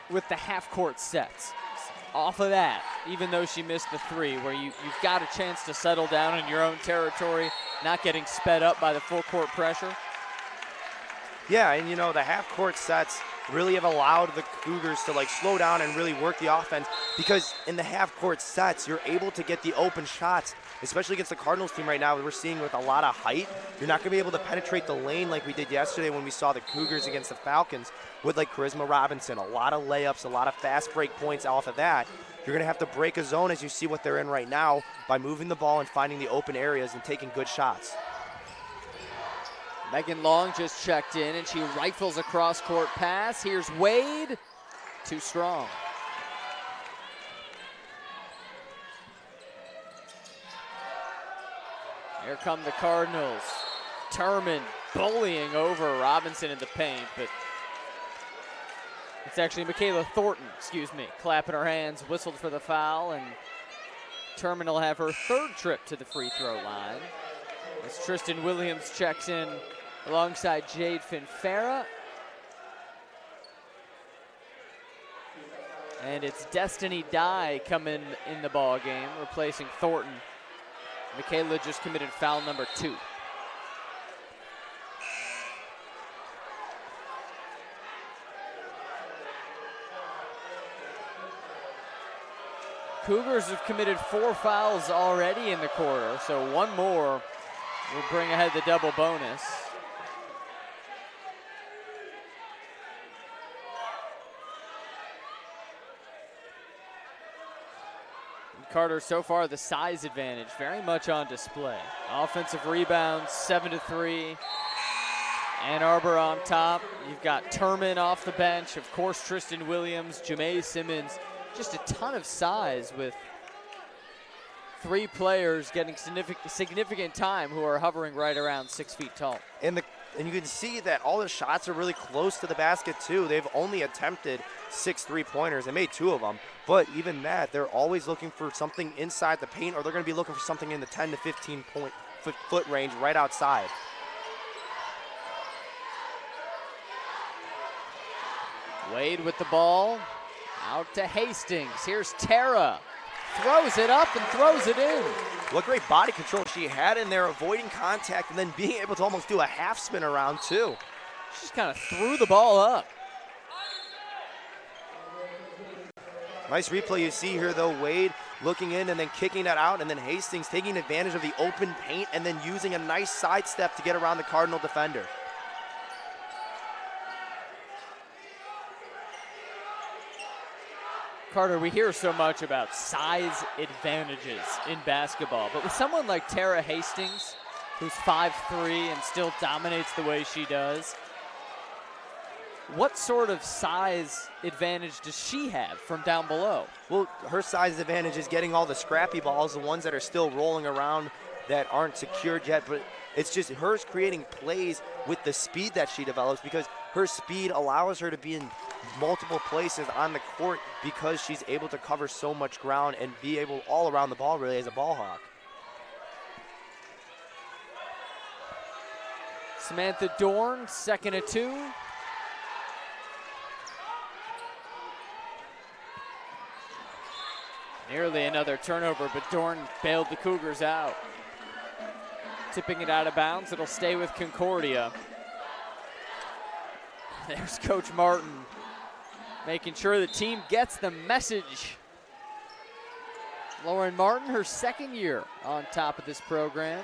with the half-court sets. Off of that, even though she missed the 3, where you've got a chance to settle down in your own territory, not getting sped up by the full-court pressure. Yeah, and you know, the half-court sets really have allowed the Cougars to slow down and really work the offense, because in the half-court sets, you're able to get the open shots, especially against the Cardinals team right now. We're seeing with a lot of height, you're not going to be able to penetrate the lane like we did yesterday when we saw the Cougars against the Falcons with Charisma Robinson, a lot of layups, a lot of fast break points off of that. You're going to have to break a zone as you see what they're in right now by moving the ball and finding the open areas and taking good shots. Megan Long just checked in, and she rifles a cross-court pass. Here's Wade, too strong. Here come the Cardinals. Turman bullying over Robinson in the paint, but it's actually Michaela Thornton, clapping her hands, whistled for the foul, and Turman will have her 3rd trip to the free throw line as Tristan Williams checks in alongside Jade Finfera. And it's Destiny Dye coming in the ball game, replacing Thornton. Michaela just committed foul number 2. Cougars have committed 4 fouls already in the quarter, so 1 more will bring ahead the double bonus. Carter, so far the size advantage very much on display. Offensive rebounds, 7-3. Ann Arbor on top. You've got Turman off the bench. Of course, Tristan Williams, Jamae Simmons. Just a ton of size with 3 players getting significant time who are hovering right around 6 feet tall. And And you can see that all the shots are really close to the basket too. They've only attempted 6 3-pointers. They made 2 of them. But even that, they're always looking for something inside the paint, or they're going to be looking for something in the 10 to 15 foot range right outside. Wade with the ball. Out to Hastings. Here's Tara. Throws it up and throws it in. What great body control she had in there, avoiding contact and then being able to almost do a half spin around too. She just kind of threw the ball up. Nice replay you see here though. Wade looking in and then kicking that out, and then Hastings taking advantage of the open paint and then using a nice sidestep to get around the Cardinal defender. Carter, we hear so much about size advantages in basketball, but with someone like Tara Hastings, who's 5'3" and still dominates the way she does, what sort of size advantage does she have from down below? Well, her size advantage is getting all the scrappy balls, the ones that are still rolling around that aren't secured yet, but it's just hers creating plays with the speed that she develops, because her speed allows her to be in multiple places on the court because she's able to cover so much ground and be able all around the ball really as a ball hawk. Samantha Dorn, 2nd and 2. Nearly another turnover, but Dorn bailed the Cougars out. Tipping it out of bounds, it'll stay with Concordia. There's Coach Martin making sure the team gets the message. Lauren Martin, her 2nd year on top of this program.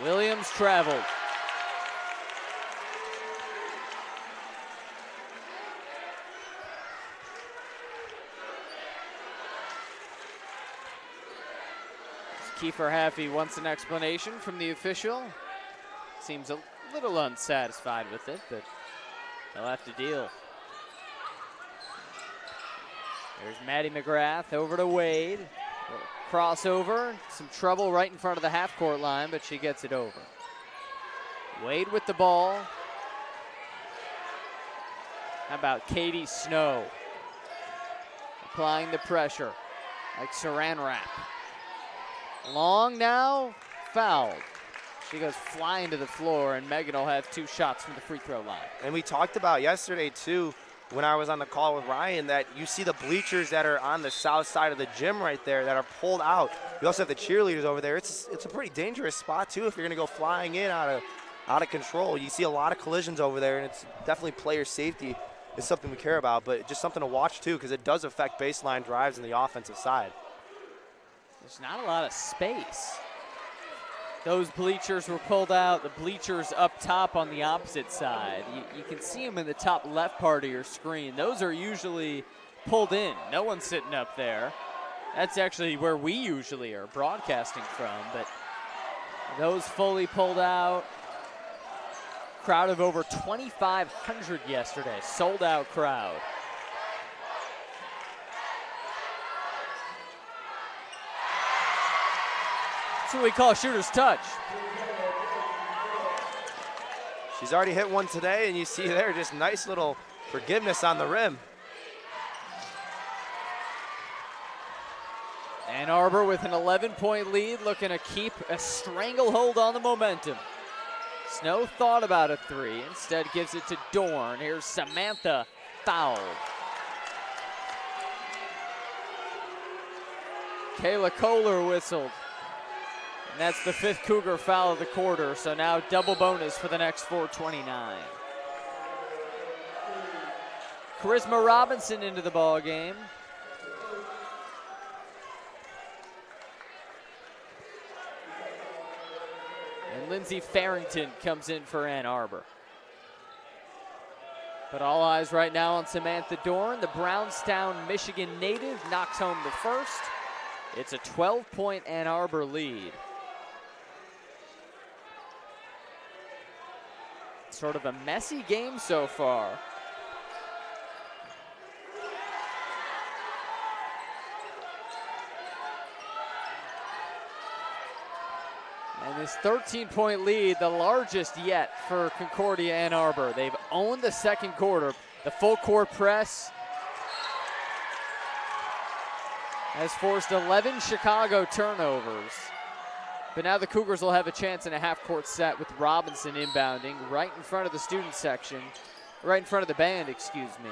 Williams traveled. Kiefer Haffey wants an explanation from the official. Seems a little unsatisfied with it, but they'll have to deal. There's Maddie McGrath over to Wade. Crossover, some trouble right in front of the half-court line, but she gets it over. Wade with the ball. How about Katie Snow? Applying the pressure like saran wrap. Long now, fouled. She goes flying to the floor, and Megan will have 2 shots from the free throw line. And we talked about yesterday, too, when I was on the call with Ryan, that you see the bleachers that are on the south side of the gym right there that are pulled out. You also have the cheerleaders over there. It's a pretty dangerous spot, too, if you're going to go flying in out of control. You see a lot of collisions over there, and it's definitely player safety is something we care about, but just something to watch, too, because it does affect baseline drives in the offensive side. There's not a lot of space. Those bleachers were pulled out. The bleachers up top on the opposite side. You can see them in the top left part of your screen. Those are usually pulled in. No one's sitting up there. That's actually where we usually are broadcasting from, but those fully pulled out. Crowd of over 2,500 yesterday. Sold out crowd. That's what we call shooter's touch. She's already hit one today, and you see there just nice little forgiveness on the rim. Ann Arbor with an 11-point lead, looking to keep a stranglehold on the momentum. Snow thought about a 3, instead gives it to Dorn. Here's Samantha, fouled. Kayla Kohler whistled. And that's the 5th Cougar foul of the quarter, so now double bonus for the next 4:29. Charisma Robinson into the ball game. And Lindsay Farrington comes in for Ann Arbor. But all eyes right now on Samantha Dorn. The Brownstown, Michigan native knocks home the first. It's a 12-point Ann Arbor lead. Sort of a messy game so far. And this 13-point lead, the largest yet for Concordia Ann Arbor. They've owned the second quarter. The full court press has forced 11 Chicago turnovers. But now the Cougars will have a chance in a half-court set with Robinson inbounding right in front of the student section, right in front of the band, excuse me.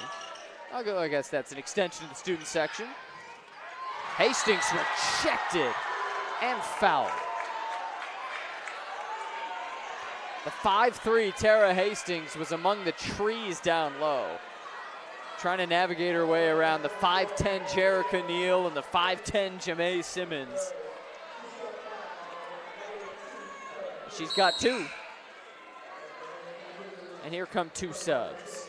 I guess that's an extension of the student section. Hastings rejected and fouled. The 5'3" Tara Hastings was among the trees down low, trying to navigate her way around the 5'10" Jerica Neal and the 5'10" Jamae Simmons. She's got two. And here come two subs.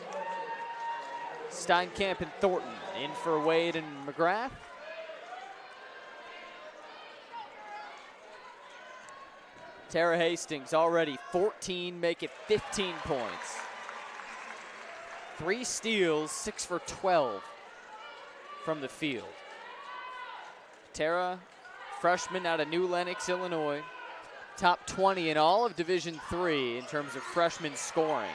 Steinkamp and Thornton in for Wade and McGrath. Tara Hastings already 14, make it 15 points. 3 steals, 6 for 12 from the field. Tara, freshman out of New Lenox, Illinois. Top 20 in all of Division III in terms of freshman scoring.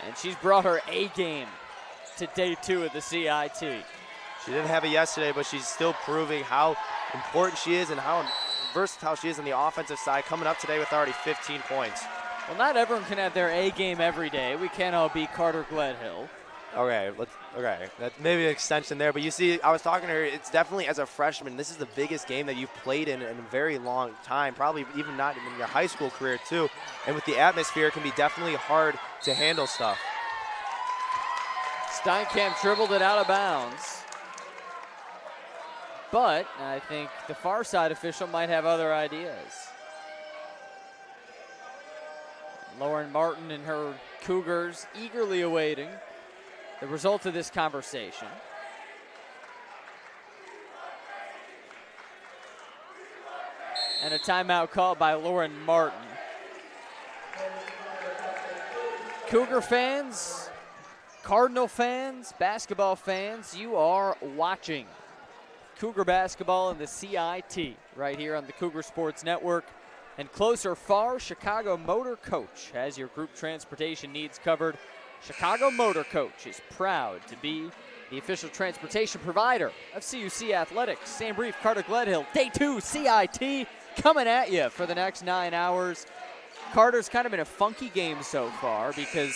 And she's brought her A game to day 2 of the CIT. She didn't have it yesterday, but she's still proving how important she is and how versatile she is on the offensive side, coming up today with already 15 points. Well, not everyone can have their A game every day. We can't all be Carter Gledhill. Okay, that's maybe an extension there, but you see, I was talking to her, it's definitely as a freshman, this is the biggest game that you've played in a very long time, probably even not in your high school career too, and with the atmosphere, it can be definitely hard to handle stuff. Steinkamp dribbled it out of bounds, but I think the far side official might have other ideas. Lauren Martin and her Cougars eagerly awaiting the result of this conversation. And a timeout called by Lauren Martin. Cougar fans, Cardinal fans, basketball fans, you are watching Cougar basketball in the CIT right here on the Cougar Sports Network. And closer far, Chicago Motor Coach has your group transportation needs covered. Chicago Motor Coach is proud to be the official transportation provider of CUC Athletics. Sam Brief, Carter Gledhill, day 2 CIT coming at you for the next 9 hours. Carter's kind of been a funky game so far because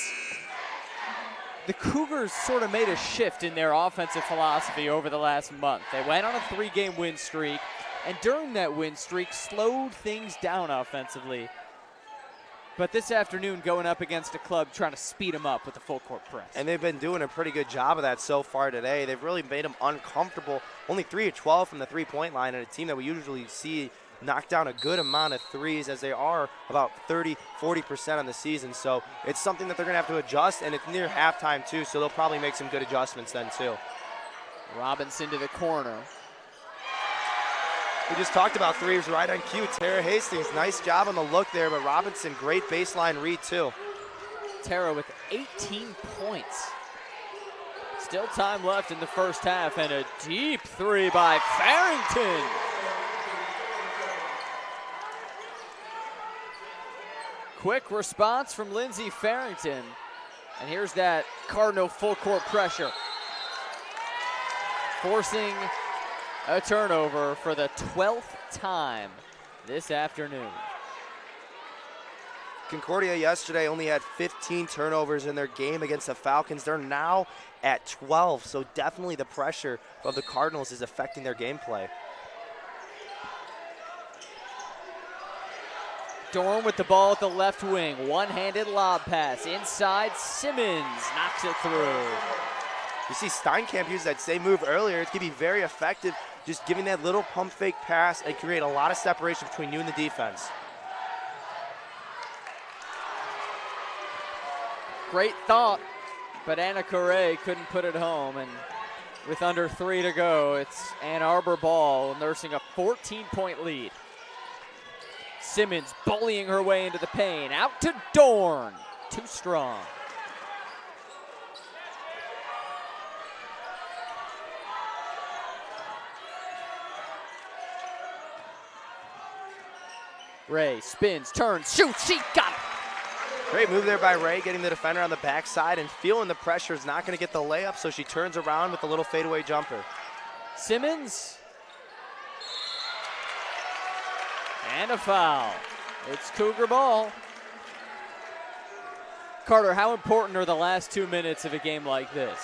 the Cougars sort of made a shift in their offensive philosophy over the last month. They went on a 3-game win streak, and during that win streak slowed things down offensively. But this afternoon, going up against a club trying to speed them up with the full court press. And they've been doing a pretty good job of that so far today. They've really made them uncomfortable. Only 3 of 12 from the three-point line, and a team that we usually see knock down a good amount of threes, as they are about 30-40% on the season. So it's something that they're going to have to adjust, and it's near halftime too, so they'll probably make some good adjustments then too. Robinson to the corner. We just talked about threes right on cue. Tara Hastings, nice job on the look there, but Robinson, great baseline read too. Tara with 18 points. Still time left in the first half, and a deep 3 by Farrington. Quick response from Lindsey Farrington. And here's that Cardinal full court pressure, forcing a turnover for the 12th time this afternoon. Concordia yesterday only had 15 turnovers in their game against the Falcons. They're now at 12, so definitely the pressure of the Cardinals is affecting their gameplay. Dorn with the ball at the left wing. One-handed lob pass. Inside, Simmons knocks it through. You see Steinkamp use that same move earlier. It can be very effective, just giving that little pump fake pass and create a lot of separation between you and the defense. Great thought, but Anna Correa couldn't put it home, and with under 3 to go, it's Ann Arbor ball, nursing a 14-point lead. Simmons bullying her way into the paint, out to Dorn, too strong. Ray spins, turns, shoots, she got it. Great move there by Ray, getting the defender on the backside and feeling the pressure is not going to get the layup, so she turns around with a little fadeaway jumper. Simmons. And a foul. It's Cougar ball. Carter, how important are the last 2 minutes of a game like this?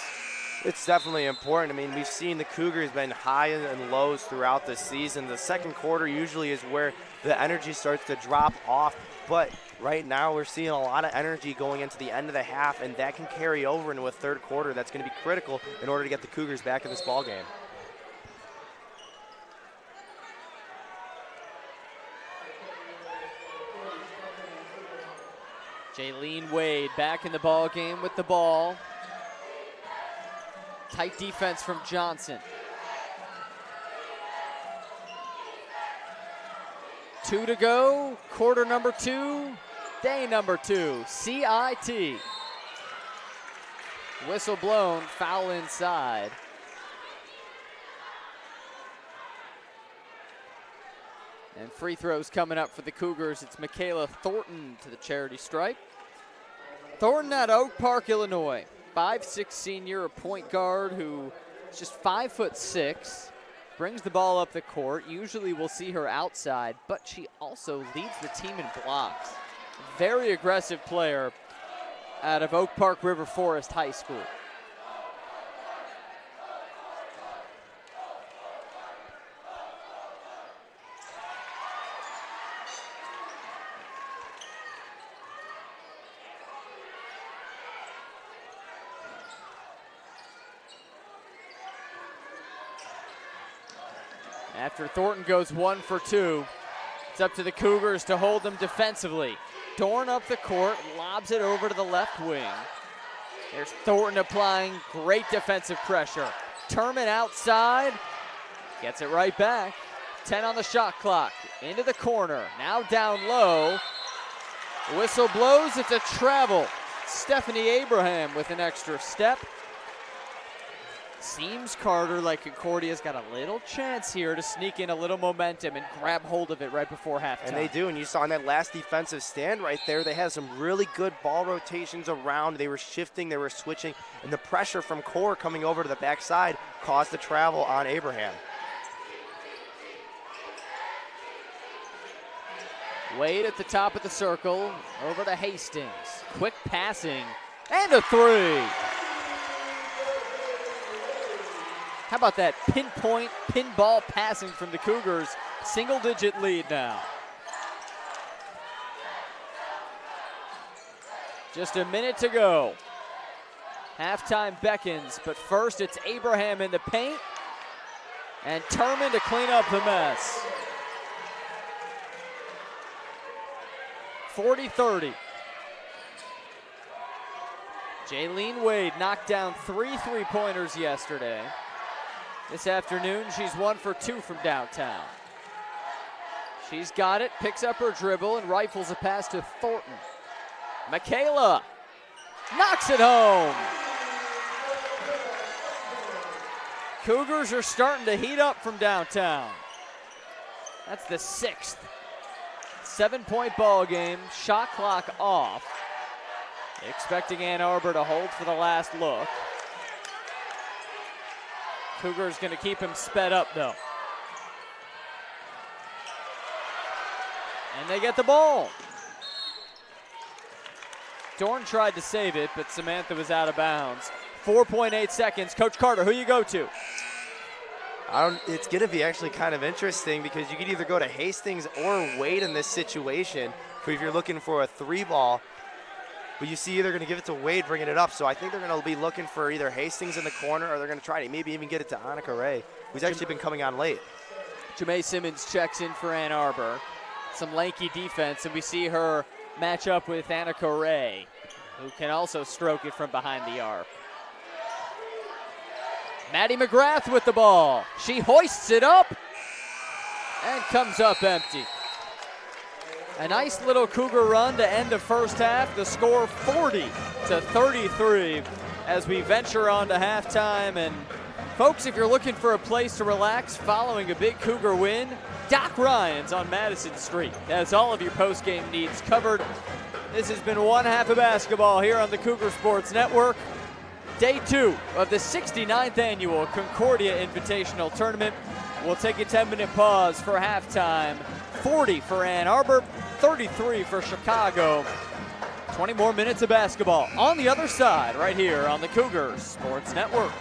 It's definitely important. I mean, we've seen the Cougars been high and lows throughout the season. The second quarter usually is where the energy starts to drop off, but right now we're seeing a lot of energy going into the end of the half, and that can carry over into a third quarter. That's going to be critical in order to get the Cougars back in this ball game. Jaylene Wade back in the ball game with the ball. Tight defense from Johnson. 2 to go, quarter number 2, day number 2, CIT. Whistle blown, foul inside. And free throws coming up for the Cougars. It's Michaela Thornton to the charity stripe. Thornton out of Oak Park, Illinois. 5'6" senior, a point guard who is just 5'6", brings the ball up the court. Usually we'll see her outside, but she also leads the team in blocks. Very aggressive player out of Oak Park River Forest High School. After Thornton goes 1 for 2, it's up to the Cougars to hold them defensively. Dorn up the court, lobs it over to the left wing. There's Thornton applying great defensive pressure. Turman outside, gets it right back. 10 on the shot clock, into the corner, now down low. Whistle blows, it's a travel. Stephanie Abraham with an extra step. Seems, Carter, like Concordia's got a little chance here to sneak in a little momentum and grab hold of it right before halftime. And they do, and you saw in that last defensive stand right there, they had some really good ball rotations around. They were shifting, they were switching, and the pressure from Core coming over to the backside caused the travel on Abraham. Wade at the top of the circle, over to Hastings. Quick passing, and a three. How about that pinpoint, pinball passing from the Cougars? Single-digit lead now. Just a minute to go. Halftime beckons, but first it's Abraham in the paint and Turman to clean up the mess. 40-30. Jaylene Wade knocked down 3 three-pointers yesterday. This afternoon, she's 1 for 2 from downtown. She's got it, picks up her dribble, and rifles a pass to Thornton. Michaela knocks it home. Cougars are starting to heat up from downtown. That's the 6th. 7-point ball game, shot clock off. Expecting Ann Arbor to hold for the last look. Cougars going to keep him sped up, though. And they get the ball. Dorn tried to save it, but Samantha was out of bounds. 4.8 seconds. Coach Carter, who you go to? It's going to be actually kind of interesting because you could either go to Hastings or Wade in this situation if you're looking for a 3-ball. But you see they're going to give it to Wade bringing it up. So I think they're going to be looking for either Hastings in the corner or they're going to try to maybe even get it to Annika Ray, who's actually been coming on late. Jamae Simmons checks in for Ann Arbor. Some lanky defense, and we see her match up with Annika Ray, who can also stroke it from behind the arc. Maddie McGrath with the ball. She hoists it up and comes up empty. A nice little Cougar run to end the first half. The score 40-33 as we venture on to halftime, and Folks, if you're looking for a place to relax following a big Cougar win, Doc Ryan's on Madison Street has all of your post-game needs covered. This has been one half of basketball here on the Cougar Sports Network. Day 2 of the 69th annual Concordia Invitational Tournament. We'll take a 10-minute pause for halftime. 40 for Ann Arbor, 33 for Chicago. 20 more minutes of basketball on the other side right here on the Cougar Sports Network.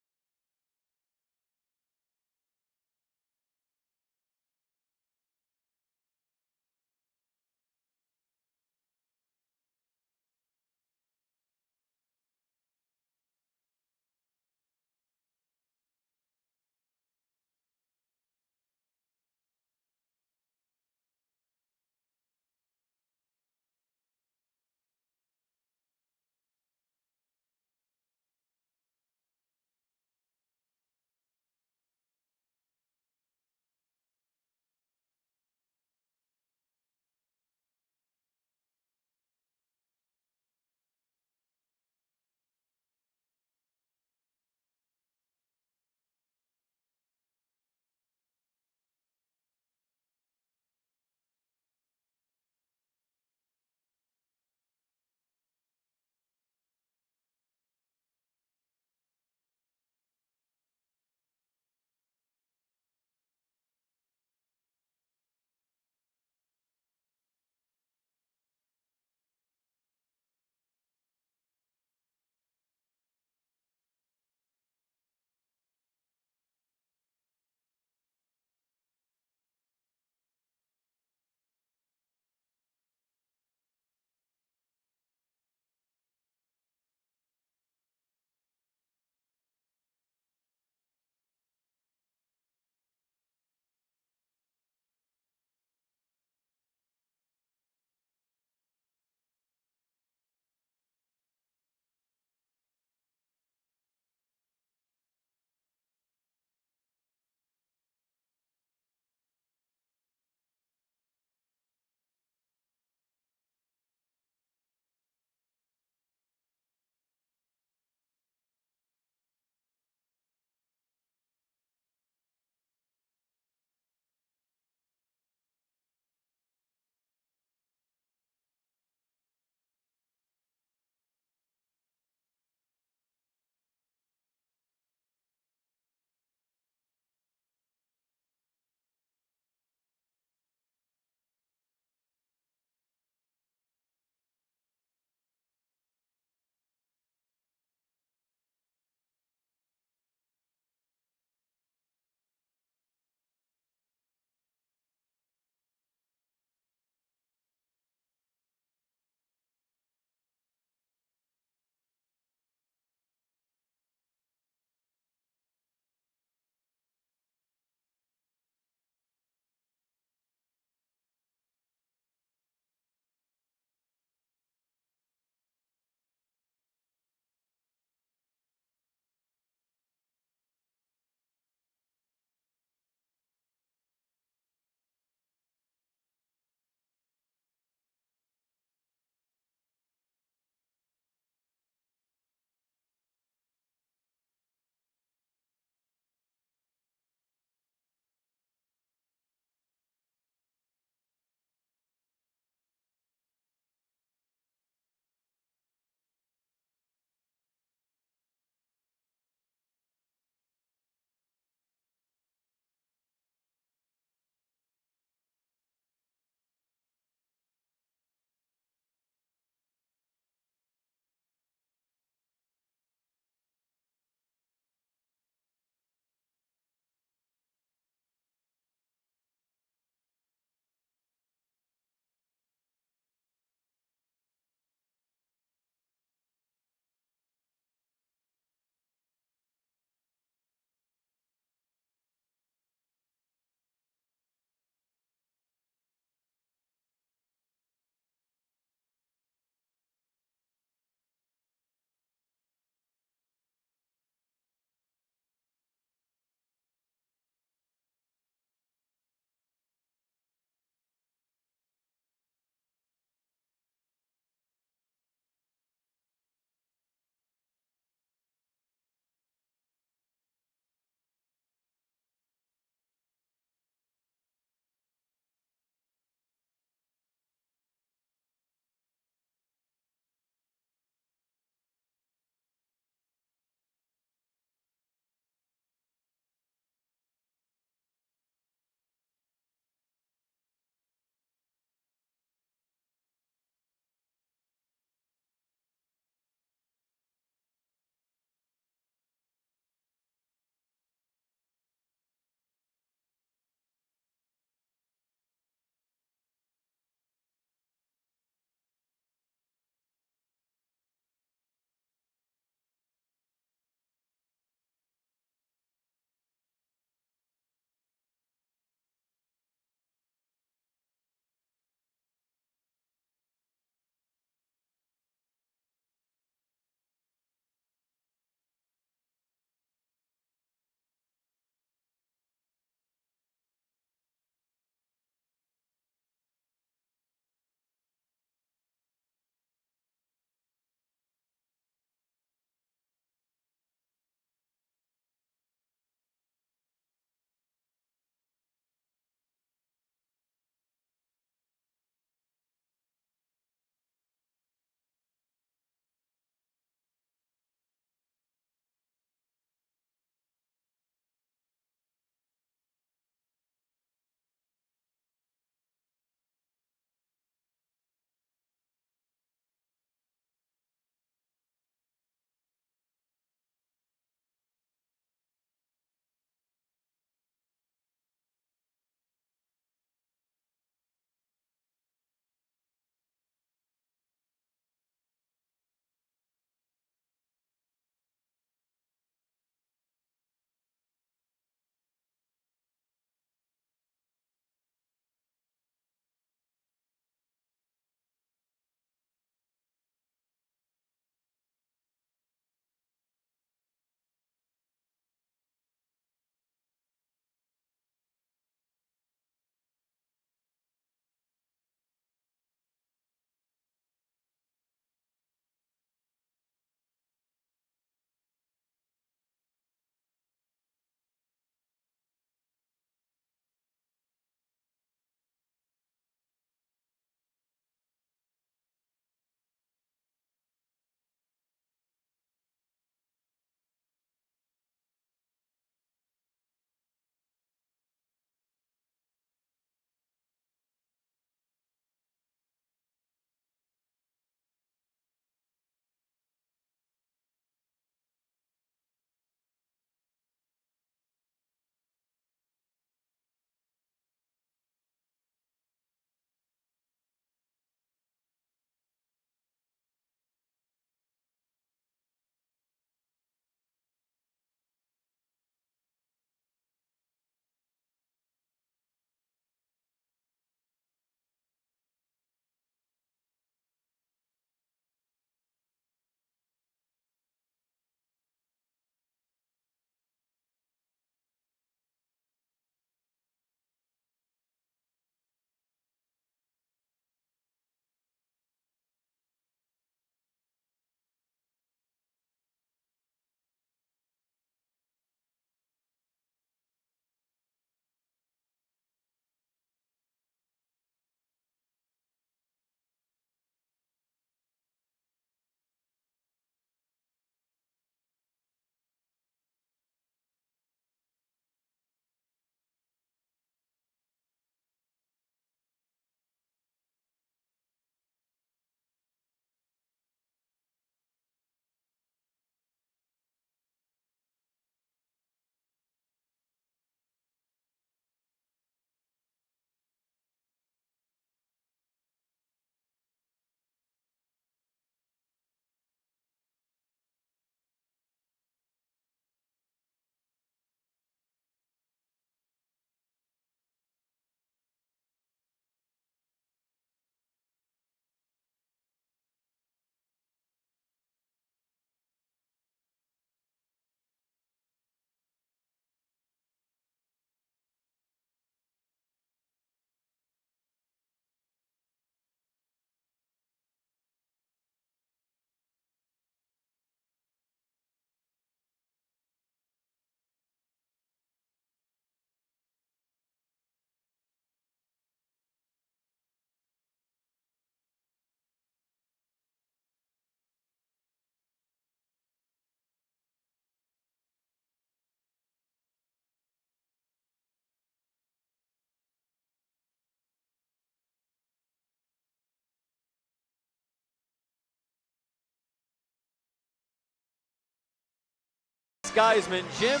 Geisman, Jim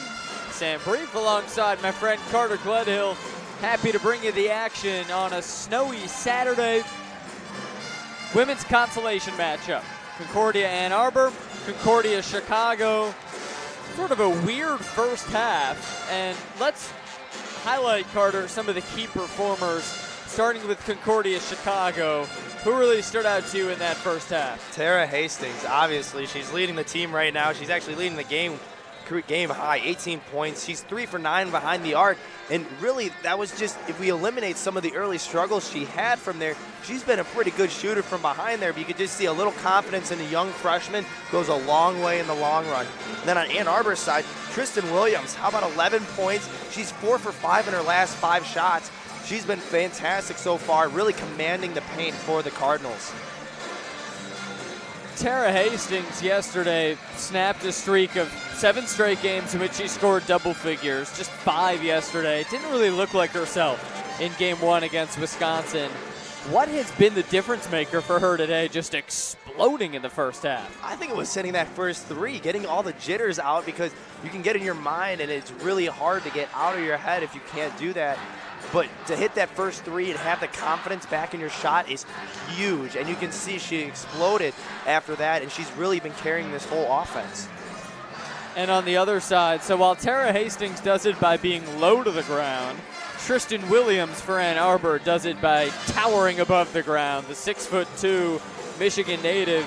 Sam Brief alongside my friend Carter Gledhill. Happy to bring you the action on a snowy Saturday. Women's consolation matchup. Concordia Ann Arbor, Concordia Chicago. Sort of a weird first half. And let's highlight, Carter, some of the key performers, starting with Concordia Chicago. Who really stood out to you in that first half? Tara Hastings, obviously, she's leading the team right now. She's actually leading the game high, 18 points. She's 3 for 9 behind the arc. And really, that was just, if we eliminate some of the early struggles she had from there, she's been a pretty good shooter from behind there. But you could just see a little confidence in a young freshman goes a long way in the long run. And then on Ann Arbor's side, Tristan Williams, how about 11 points? She's 4 for 5 in her last 5 shots. She's been fantastic so far, really commanding the paint for the Cardinals. Tara Hastings yesterday snapped a streak of 7 straight games in which she scored double figures, just 5 yesterday. Didn't really look like herself in game 1 against Wisconsin. What has been the difference maker for her today, just exploding in the first half? I think it was hitting that first 3, getting all the jitters out, because you can get in your mind and it's really hard to get out of your head if you can't do that. But to hit that first 3 and have the confidence back in your shot is huge. And you can see she exploded after that, and she's really been carrying this whole offense. And on the other side, so while Tara Hastings does it by being low to the ground, Tristan Williams for Ann Arbor does it by towering above the ground. The 6'2" Michigan native.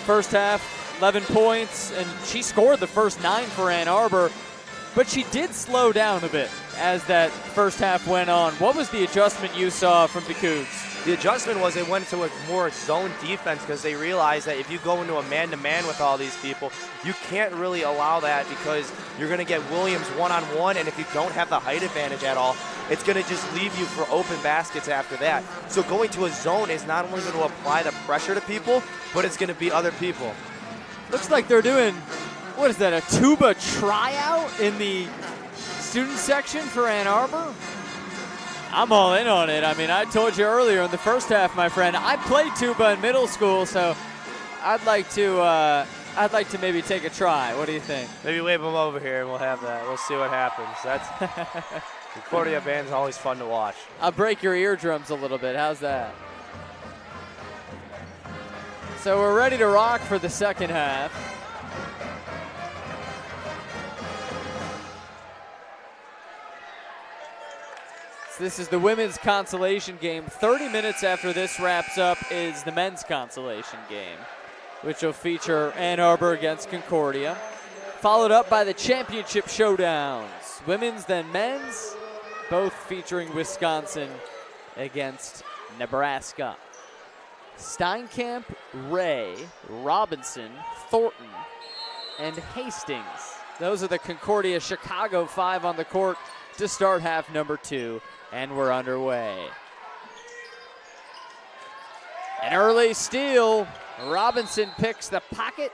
First half, 11 points, and she scored the first 9 for Ann Arbor. But she did slow down a bit as that first half went on. What was the adjustment you saw from the Cougs? The adjustment was they went to a more zone defense because they realized that if you go into a man-to-man with all these people, you can't really allow that because you're going to get Williams one-on-one, and if you don't have the height advantage at all, it's going to just leave you for open baskets after that. So going to a zone is not only going to apply the pressure to people, but it's going to be other people. Looks like they're doing, what is that, a tuba tryout in the student section for Ann Arbor? I'm all in on it. I mean, I told you earlier in the first half, my friend, I played tuba in middle school, so I'd like to maybe take a try. What do you think? Maybe wave them over here and we'll have that. We'll see what happens. That's Concordia band's always fun to watch. I'll break your eardrums a little bit. How's that? So we're ready to rock for the second half. This is the women's consolation game. 30 minutes after this wraps up is the men's consolation game, which will feature Ann Arbor against Concordia, followed up by the championship showdowns. Women's, then men's, both featuring Wisconsin against Nebraska. Steinkamp, Ray, Robinson, Thornton, and Hastings. Those are the Concordia Chicago 5 on the court to start half number 2. And we're underway. An early steal. Robinson picks the pocket.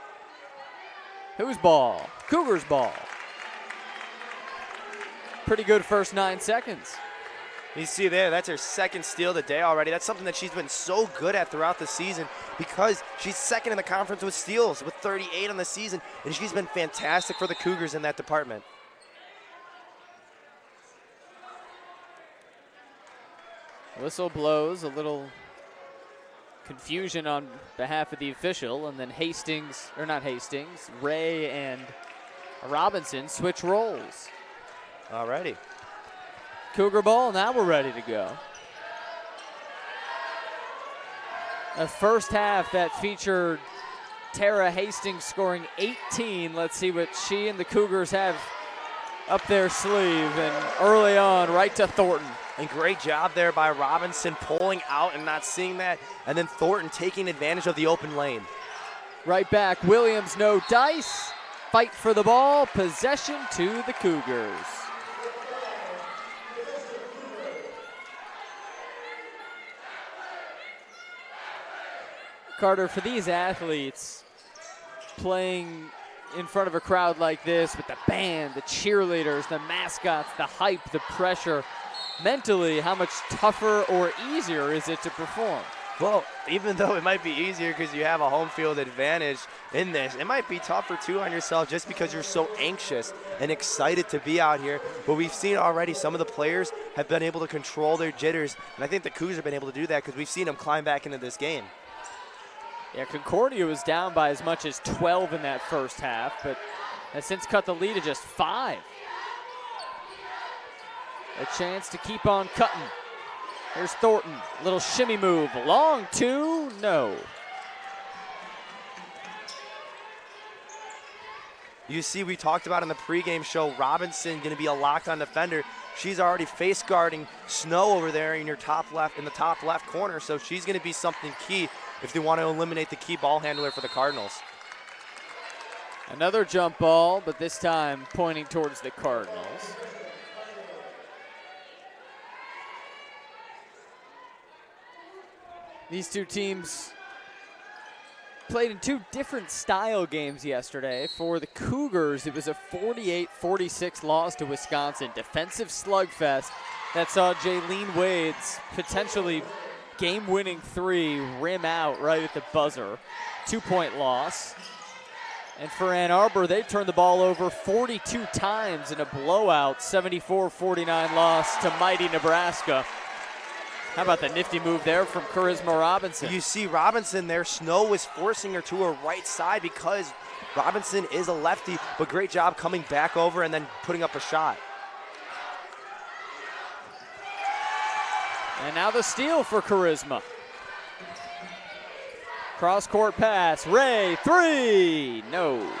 Whose ball? Cougars ball. Pretty good first 9 seconds. You see there, that's her second steal of the day already. That's something that she's been so good at throughout the season because she's second in the conference with steals with 38 on the season, and she's been fantastic for the Cougars in that department. Whistle blows, a little confusion on behalf of the official, and then Ray and Robinson switch roles. Alrighty. Cougar ball, now we're ready to go. A first half that featured Tara Hastings scoring 18. Let's see what she and the Cougars have up their sleeve, and early on, right to Thornton. And great job there by Robinson pulling out and not seeing that. And then Thornton taking advantage of the open lane. Right back, Williams, no dice. Fight for the ball, possession to the Cougars. Carter, for these athletes, playing in front of a crowd like this with the band, the cheerleaders, the mascots, the hype, the pressure, mentally, how much tougher or easier is it to perform? Well, even though it might be easier because you have a home field advantage in this, it might be tougher too on yourself just because you're so anxious and excited to be out here. But we've seen already some of the players have been able to control their jitters, and I think the Cougars have been able to do that because we've seen them climb back into this game. Yeah, Concordia was down by as much as 12 in that first half, but has since cut the lead to just 5. A chance to keep on cutting. Here's Thornton, little shimmy move, long two, no. You see, we talked about in the pregame show, Robinson going to be a locked-on defender. She's already face guarding Snow over there in the top left corner, so she's going to be something key if they want to eliminate the key ball handler for the Cardinals. Another jump ball, but this time pointing towards the Cardinals. These two teams played in 2 different style games yesterday. For the Cougars, it was a 48-46 loss to Wisconsin. Defensive slugfest that saw Jaylene Wade's potentially game-winning 3 rim out right at the buzzer. 2-point loss. And for Ann Arbor, they turned the ball over 42 times in a blowout, 74-49 loss to mighty Nebraska. How about the nifty move there from Charisma Robinson? You see Robinson there. Snow was forcing her to her right side because Robinson is a lefty, but great job coming back over and then putting up a shot. And now the steal for Charisma. Cross-court pass. Ray, 3. No.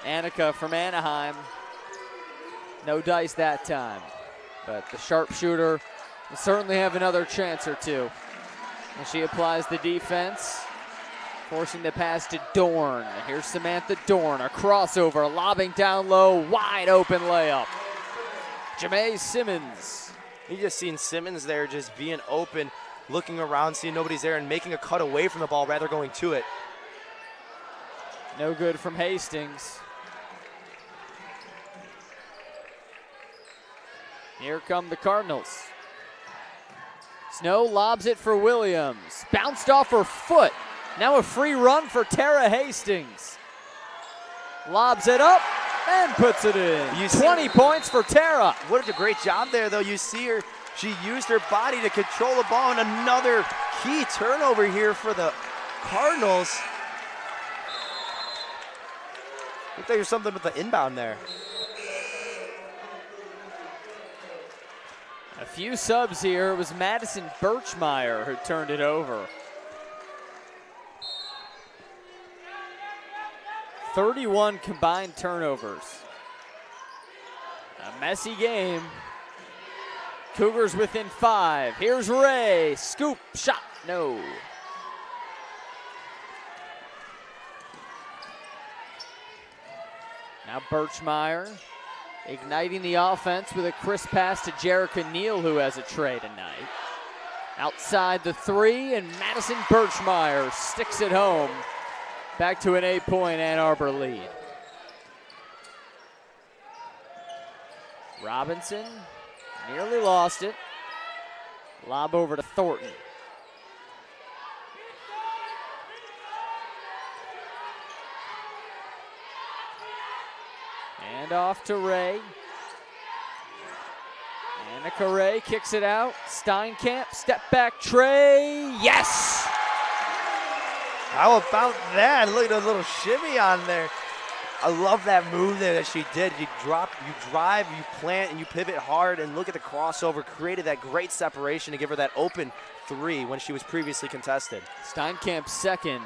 Annika from Anaheim. No dice that time. But the sharpshooter will certainly have another chance or two. And she applies the defense, forcing the pass to Dorn. Here's Samantha Dorn, a crossover, lobbing down low, wide open layup. Jamae Simmons. You just seen Simmons there just being open, looking around, seeing nobody's there, and making a cut away from the ball rather going to it. No good from Hastings. Here come the Cardinals. Snow lobs it for Williams. Bounced off her foot. Now a free run for Tara Hastings. Lobs it up and puts it in. 20 points for Tara. What a great job there, though. You see her, she used her body to control the ball, and another key turnover here for the Cardinals. Looks like there's something with the inbound there. A few subs here. It was Madison Birchmeyer who turned it over. 31 combined turnovers. A messy game. Cougars within 5. Here's Ray. Scoop, shot, no. Now Birchmeyer igniting the offense with a crisp pass to Jerica Neal, who has a tray tonight. Outside the 3, and Madison Birchmeyer sticks it home. Back to an 8-point Ann Arbor lead. Robinson nearly lost it. Lob over to Thornton. And off to Ray. Annika Ray kicks it out. Steinkamp, step back tray. Yes! How about that? Look at a little shimmy on there. I love that move there that she did. You drop, you drive, you plant, and you pivot hard, and look at the crossover. Created that great separation to give her that open 3 when she was previously contested. Steinkamp second.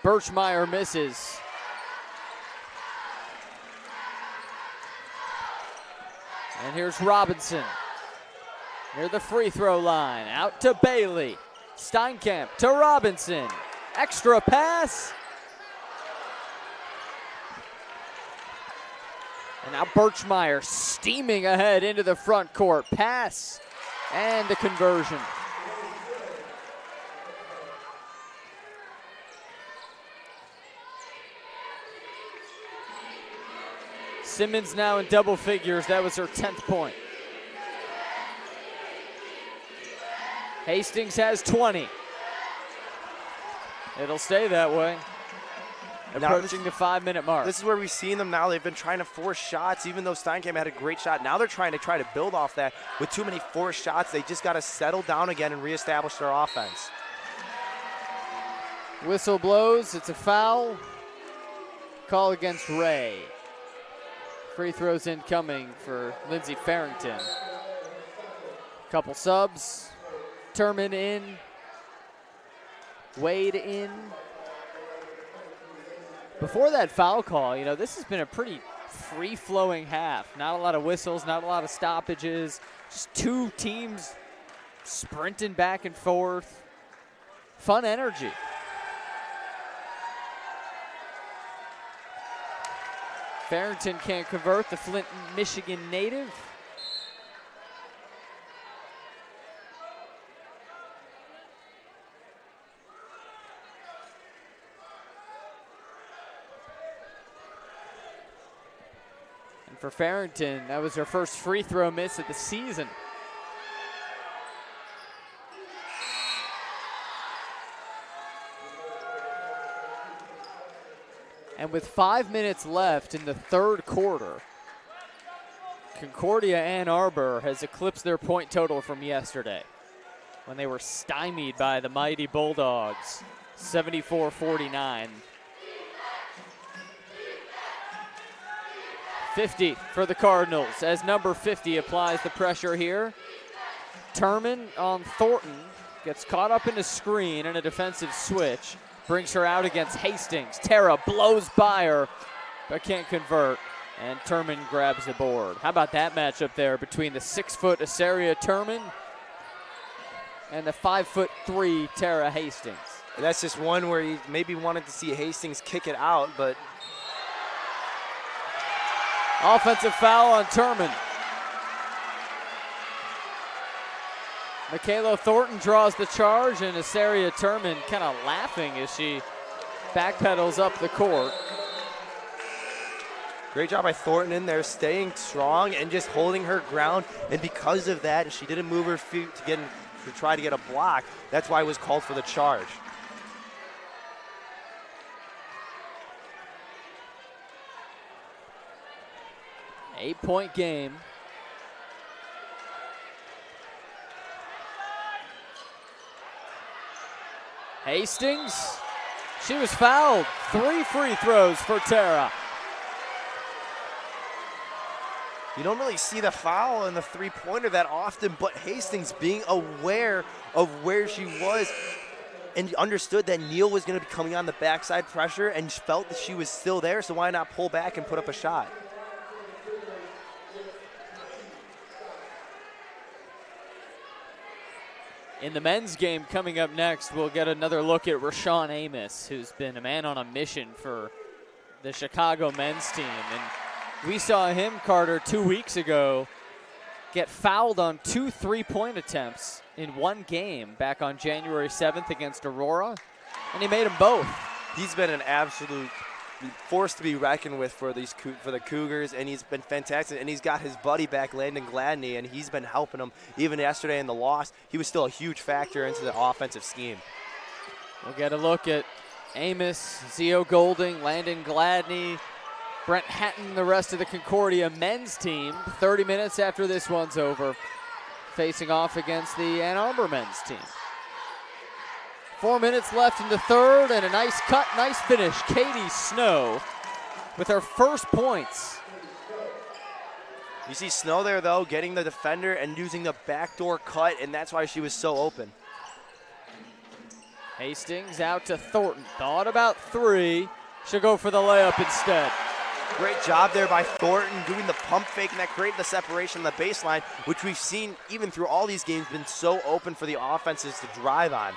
Birchmeyer misses. And here's Robinson near the free throw line. Out to Bailey. Steinkamp to Robinson. Extra pass. And now Birchmeyer steaming ahead into the front court. Pass and the conversion. Simmons now in double figures. That was her 10th point. Hastings has 20. It'll stay that way. Approaching the 5-minute mark. This is where we've seen them now. They've been trying to force shots, even though Steinkamp had a great shot. Now they're trying to build off that. With too many forced shots, they just got to settle down again and reestablish their offense. Whistle blows. It's a foul. Call against Ray. Free throws incoming for Lindsey Farrington. Couple subs. Turman in. Wade in. Before that foul call, this has been a pretty free-flowing half. Not a lot of whistles, not a lot of stoppages. Just two teams sprinting back and forth. Fun energy. Farrington can't convert, the Flint, Michigan native. And for Farrington, that was her first free throw miss of the season. And with 5 minutes left in the third quarter, Concordia Ann Arbor has eclipsed their point total from yesterday when they were stymied by the mighty Bulldogs, 74-49. 50 for the Cardinals as number 50 applies the pressure here. Turman on Thornton, gets caught up in a screen and a defensive switch. Brings her out against Hastings. Tara blows by her, but can't convert. And Turman grabs the board. How about that matchup there between the 6-foot Asaria Turman and the 5'3" Tara Hastings? That's just one where you maybe wanted to see Hastings kick it out, but offensive foul on Turman. Michaela Thornton draws the charge, and Asaria Turman kind of laughing as she backpedals up the court. Great job by Thornton in there, staying strong and just holding her ground. And because of that, she didn't move her feet to try to get a block. That's why it was called for the charge. Eight-point game. Hastings, she was fouled. 3 free throws for Tara. You don't really see the foul and the three-pointer that often, but Hastings being aware of where she was and understood that Neal was going to be coming on the backside pressure and felt that she was still there, so why not pull back and put up a shot? In the men's game coming up next, we'll get another look at Rashawn Amos, who's been a man on a mission for the Chicago men's team. And we saw him, Carter, 2 weeks ago, get fouled on 2 3-point attempts in one game back on January 7th against Aurora, and he made them both. He's been an absolute force to be reckoned with for the Cougars, and he's been fantastic. And he's got his buddy back, Landon Gladney, and he's been helping him. Even yesterday in the loss, he was still a huge factor into the offensive scheme. We'll get a look at Amos, Zio Golding, Landon Gladney, Brent Hatton, the rest of the Concordia men's team, 30 minutes after this one's over, facing off against the Ann Arbor men's team. 4 minutes left in the third, and a nice cut, nice finish. Katie Snow with her first points. You see Snow there, though, getting the defender and using the backdoor cut, and that's why she was so open. Hastings out to Thornton. Thought about 3. She'll go for the layup instead. Great job there by Thornton doing the pump fake, and that created the separation on the baseline, which we've seen even through all these games been so open for the offenses to drive on.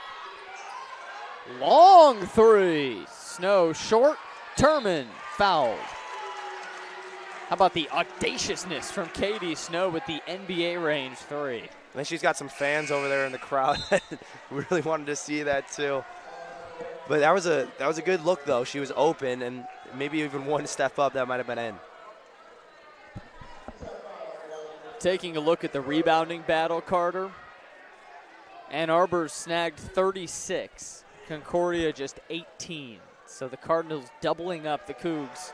Long 3. Snow short. Turman fouled. How about the audaciousness from Katie Snow with the NBA range 3? And then she's got some fans over there in the crowd that really wanted to see that too. But that was a good look though. She was open, and maybe even one step up that might have been in. Taking a look at the rebounding battle, Carter. Ann Arbor snagged 36. Concordia just 18. So the Cardinals doubling up the Cougs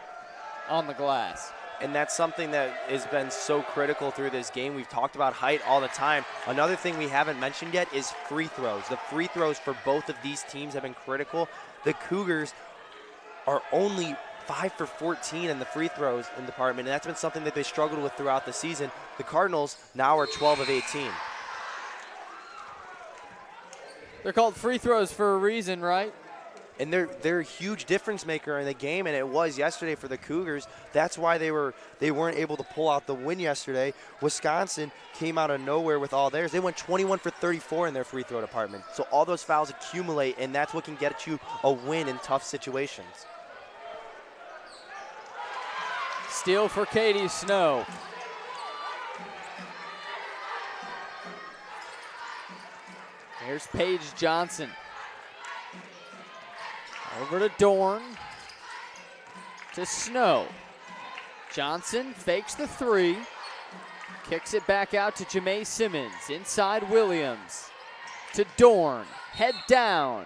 on the glass. And that's something that has been so critical through this game. We've talked about height all the time. Another thing we haven't mentioned yet is free throws. The free throws for both of these teams have been critical. The Cougars are only 5 for 14 in the free throws in the department, and that's been something that they struggled with throughout the season. The Cardinals now are 12 of 18. They're called free throws for a reason, right? And they're a huge difference maker in the game, and it was yesterday for the Cougars. That's why they weren't able to pull out the win yesterday. Wisconsin came out of nowhere with all theirs. They went 21 for 34 in their free throw department. So all those fouls accumulate, and that's what can get you a win in tough situations. Steal for Katie Snow. Here's Paige Johnson. Over to Dorn. To Snow. Johnson fakes the three. Kicks it back out to Jamae Simmons. Inside Williams. To Dorn. Head down.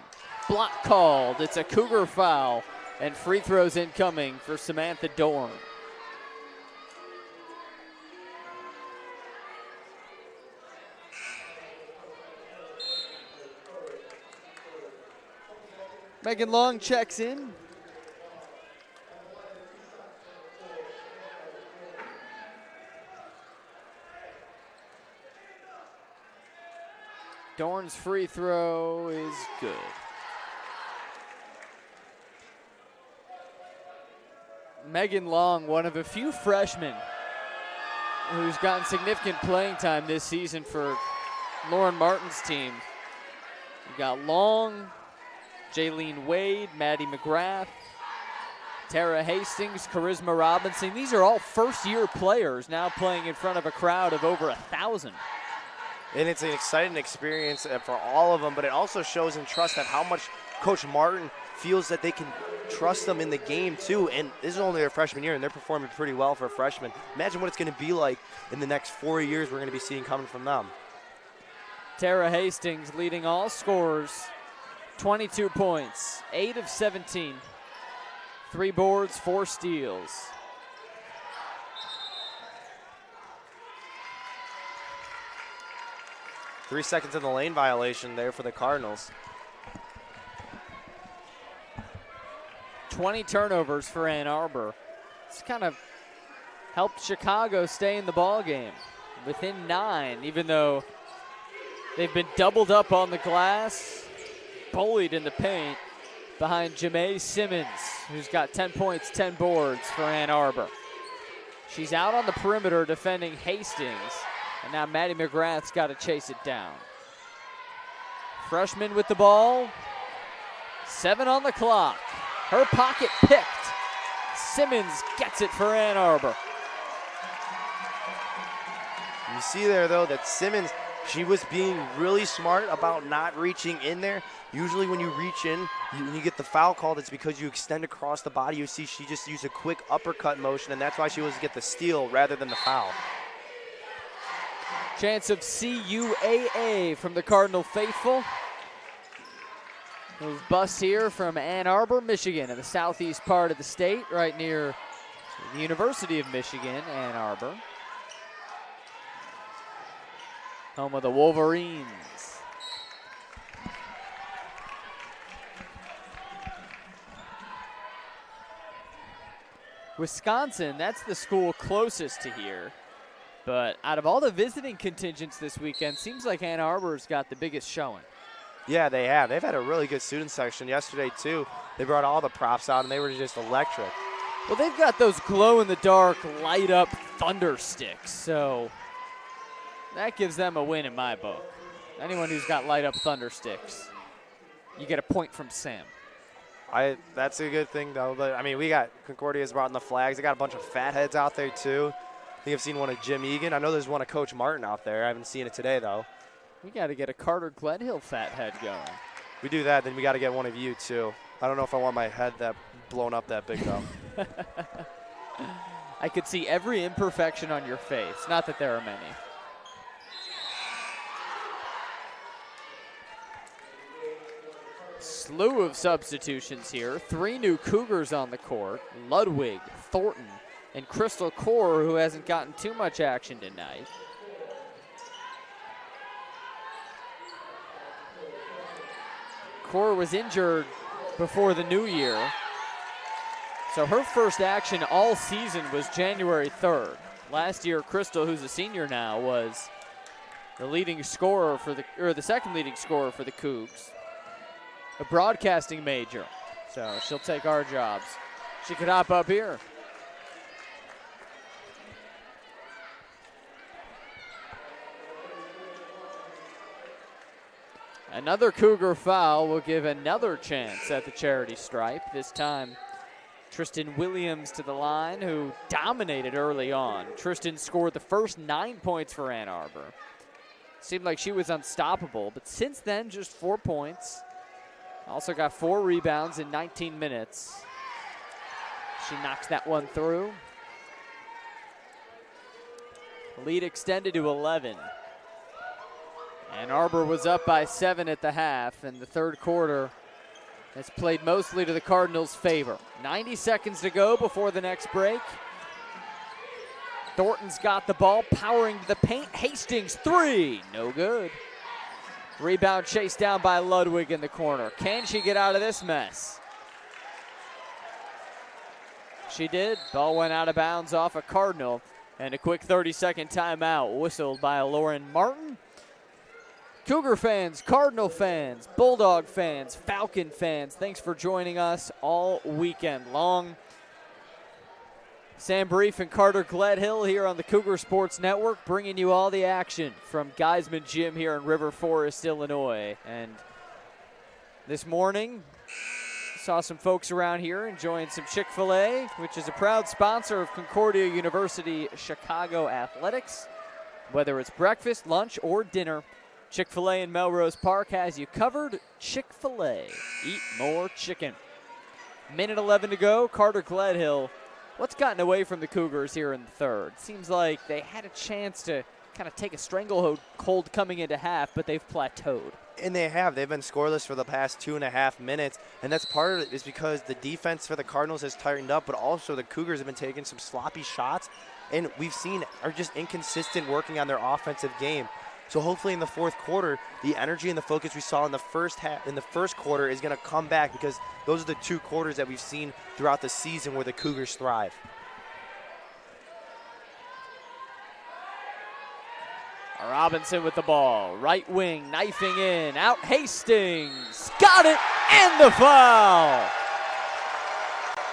Block called. It's a Cougar foul. And free throws incoming for Samantha Dorn. Megan Long checks in. Dorn's free throw is good. Megan Long, one of a few freshmen who's gotten significant playing time this season for Lauren Martin's team. We got Long, Jaylene Wade, Maddie McGrath, Tara Hastings, Charisma Robinson. These are all first-year players now playing in front of a crowd of over 1,000. And it's an exciting experience for all of them, but it also shows in trust of how much Coach Martin feels that they can trust them in the game too. And this is only their freshman year, and they're performing pretty well for a freshman. Imagine what it's going to be like in the next 4 years we're going to be seeing coming from them. Tara Hastings leading all scorers. 22 points, 8 of 17. 3 boards, 4 steals. Three seconds in the lane violation there for the Cardinals. 20 turnovers for Ann Arbor. It's kind of helped Chicago stay in the ball game within 9, even though they've been doubled up on the glass, bullied in the paint behind Jamae Simmons, who's got 10 points, 10 boards for Ann Arbor. She's out on the perimeter defending Hastings, and now Maddie McGrath's got to chase it down. Freshman with the ball, 7 on the clock. Her pocket picked. Simmons gets it for Ann Arbor. You see there, though, that Simmons, she was being really smart about not reaching in there. Usually when you reach in, when you get the foul called, it's because you extend across the body. You see she just used a quick uppercut motion, and that's why she was to get the steal rather than the foul. Chance of CUAA from the Cardinal faithful. Move bus here from Ann Arbor, Michigan, in the southeast part of the state, right near the University of Michigan, Ann Arbor. Home of the Wolverines. Wisconsin, that's the school closest to here. But out of all the visiting contingents this weekend, seems like Ann Arbor's got the biggest showing. Yeah, they have. They've had a really good student section yesterday, too. They brought all the props out, and they were just electric. Well, they've got those glow-in-the-dark, light-up thunder sticks, so that gives them a win in my book. Anyone who's got light-up thunder sticks, you get a point from Sam. That's a good thing, though. But, I mean, we got Concordia's brought in the flags. They got a bunch of fatheads out there, too. I think I've seen one of Jim Egan. I know there's one of Coach Martin out there. I haven't seen it today, though. We got to get a Carter Gledhill fathead going. We do that, then we got to get one of you, too. I don't know if I want my head that blown up that big, though. I could see every imperfection on your face. Not that there are many. Slew of substitutions here. 3 new Cougars on the court. Ludwig, Thornton, and Crystal Core, who hasn't gotten too much action tonight. Core was injured before the new year, so her first action all season was January 3rd. Last year, Crystal, who's a senior now, was the leading scorer for the second leading scorer for the Cougs. A broadcasting major, so she'll take our jobs. She could hop up here. Another Cougar foul will give another chance at the charity stripe. This time, Tristan Williams to the line, who dominated early on. Tristan scored the first 9 points for Ann Arbor. Seemed like she was unstoppable, but since then, just 4 points. Also got 4 rebounds in 19 minutes. She knocks that one through. Lead extended to 11. Ann Arbor was up by 7 at the half, and the third quarter has played mostly to the Cardinals' favor. 90 seconds to go before the next break. Thornton's got the ball, powering to the paint. Hastings, 3, no good. Rebound chased down by Ludwig in the corner. Can she get out of this mess? She did. Ball went out of bounds off a Cardinal, and a quick 30-second timeout whistled by Lauren Martin. Cougar fans, Cardinal fans, Bulldog fans, Falcon fans, thanks for joining us all weekend long. Sam Brief and Carter Gledhill here on the Cougar Sports Network, bringing you all the action from Geisman Gym here in River Forest, Illinois. And this morning, saw some folks around here enjoying some Chick-fil-A, which is a proud sponsor of Concordia University Chicago Athletics. Whether it's breakfast, lunch, or dinner, Chick-fil-A in Melrose Park has you covered. Chick-fil-A, eat more chicken. Minute 11 to go. Carter Gledhill, what's gotten away from the Cougars here in the third? Seems like they had a chance to kind of take a stranglehold coming into half, but they've plateaued. And they have. They've been scoreless for the past 2.5 minutes, and that's part of it is because the defense for the Cardinals has tightened up, but also the Cougars have been taking some sloppy shots, and we've seen are just inconsistent working on their offensive game. So hopefully in the fourth quarter, the energy and the focus we saw in the first quarter is going to come back, because those are the 2 quarters that we've seen throughout the season where the Cougars thrive. Robinson with the ball, right wing, knifing in, out Hastings, got it, and the foul.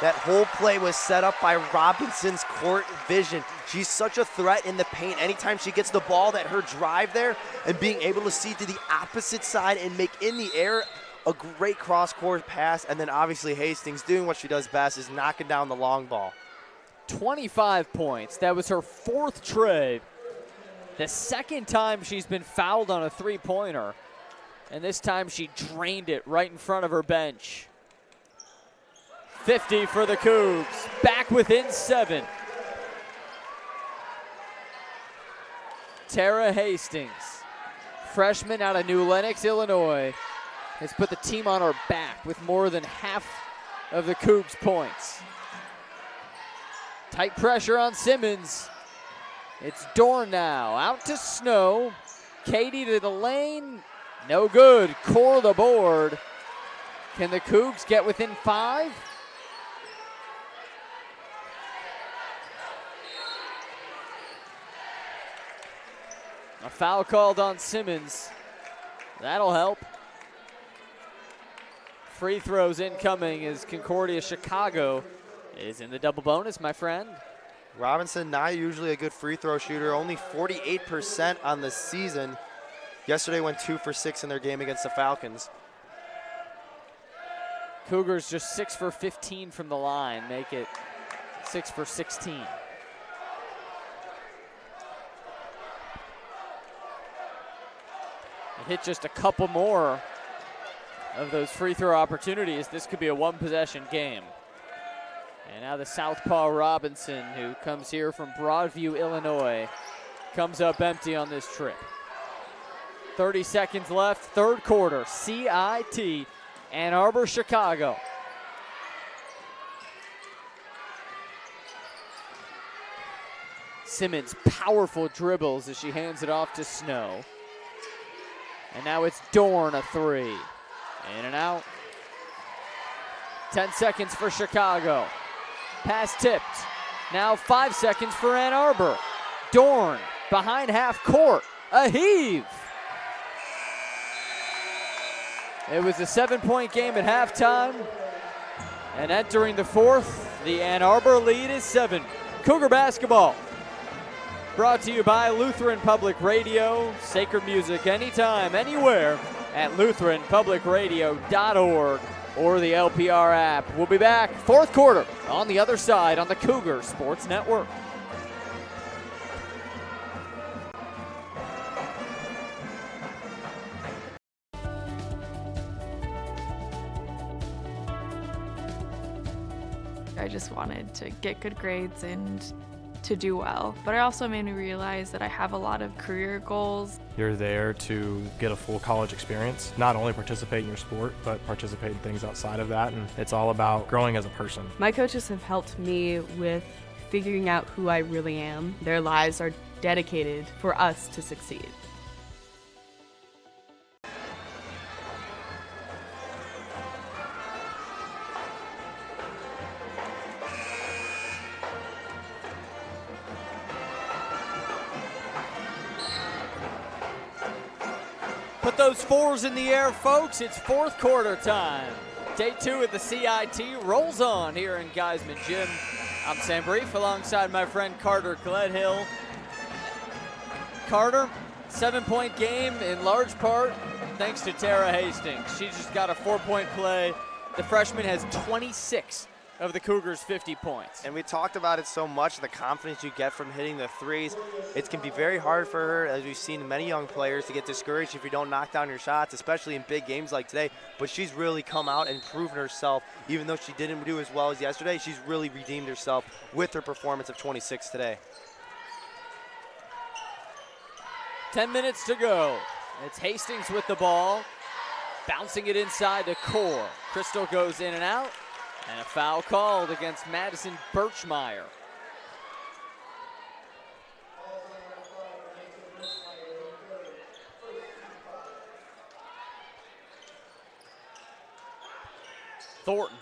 That whole play was set up by Robinson's court vision. She's such a threat in the paint. Anytime she gets the ball, that her drive there and being able to see to the opposite side and make in the air a great cross-court pass. And then obviously Hastings doing what she does best, is knocking down the long ball. 25 points. That was her 4th trade. The second time she's been fouled on a three-pointer. And this time she drained it right in front of her bench. 50 for the Cougs, back within 7. Tara Hastings, freshman out of New Lenox, Illinois, has put the team on her back with more than half of the Cougs' points. Tight pressure on Simmons. It's Dorn now, out to Snow. Katie to the lane, no good. Core the board. Can the Cougs get within 5? A foul called on Simmons. That'll help. Free throws incoming as Concordia Chicago is in the double bonus, my friend. Robinson, not usually a good free throw shooter, only 48% on the season. Yesterday went 2 for 6 in their game against the Falcons. Cougars just 6 for 15 from the line, make it 6 for 16. Hit just a couple more of those free throw opportunities. This could be a 1-possession game. And now the southpaw Robinson, who comes here from Broadview, Illinois, comes up empty on this trip. 30 seconds left, third quarter. CIT Ann Arbor, Chicago. Simmons, powerful dribbles as she hands it off to Snow. And now it's Dorn, a three. In and out. 10 seconds for Chicago. Pass tipped. Now 5 seconds for Ann Arbor. Dorn behind half court. A heave. It was a 7-point game at halftime. And entering the fourth, the Ann Arbor lead is 7. Cougar basketball. Brought to you by Lutheran Public Radio. Sacred music anytime, anywhere at LutheranPublicRadio.org or the LPR app. We'll be back fourth quarter on the other side on the Cougar Sports Network. I just wanted to get good grades and to do well. But it also made me realize that I have a lot of career goals. You're there to get a full college experience, not only participate in your sport, but participate in things outside of that, and it's all about growing as a person. My coaches have helped me with figuring out who I really am. Their lives are dedicated for us to succeed. Put those fours in the air, folks. It's fourth quarter time. Day 2 of the CIT rolls on here in Geisman Gym. I'm Sam Brief alongside my friend Carter Gledhill. Carter, 7-point game in large part thanks to Tara Hastings. She just got a 4-point play. The freshman has 26 of the Cougars' 50 points. And we talked about it so much, the confidence you get from hitting the threes. It can be very hard for her, as we've seen many young players, to get discouraged if you don't knock down your shots, especially in big games like today. But she's really come out and proven herself. Even though she didn't do as well as yesterday, she's really redeemed herself with her performance of 26 today. 10 minutes to go. It's Hastings with the ball, bouncing it inside to Core. Crystal goes in and out. And a foul called against Madison Birchmeyer. Thornton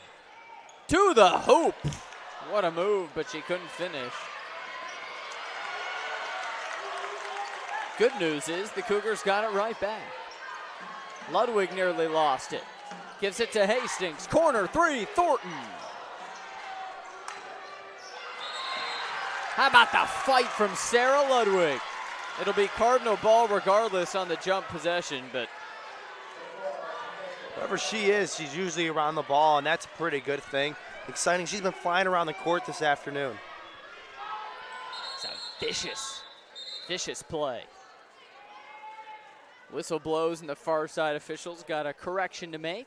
to the hoop. What a move, but she couldn't finish. Good news is the Cougars got it right back. Ludwig nearly lost it. Gives it to Hastings. Corner three, Thornton. How about the fight from Sarah Ludwig? It'll be Cardinal ball regardless on the jump possession, but wherever she is, she's usually around the ball, and that's a pretty good thing. Exciting. She's been flying around the court this afternoon. It's a vicious play. Whistle blows and the far side officials got a correction to make.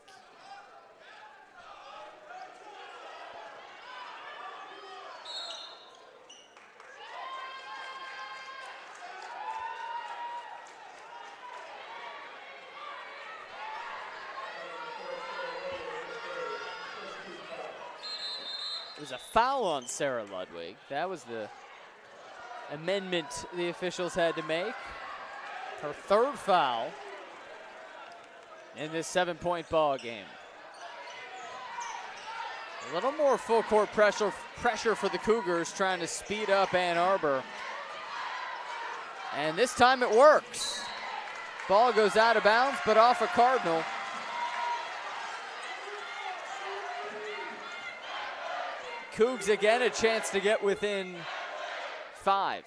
It was a foul on Sarah Ludwig. That was the amendment the officials had to make. Her third foul in this 7-point ball game. A little more full court pressure for the Cougars, trying to speed up Ann Arbor. And this time it works. Ball goes out of bounds, but off a Cardinal. Cougs again a chance to get within 5.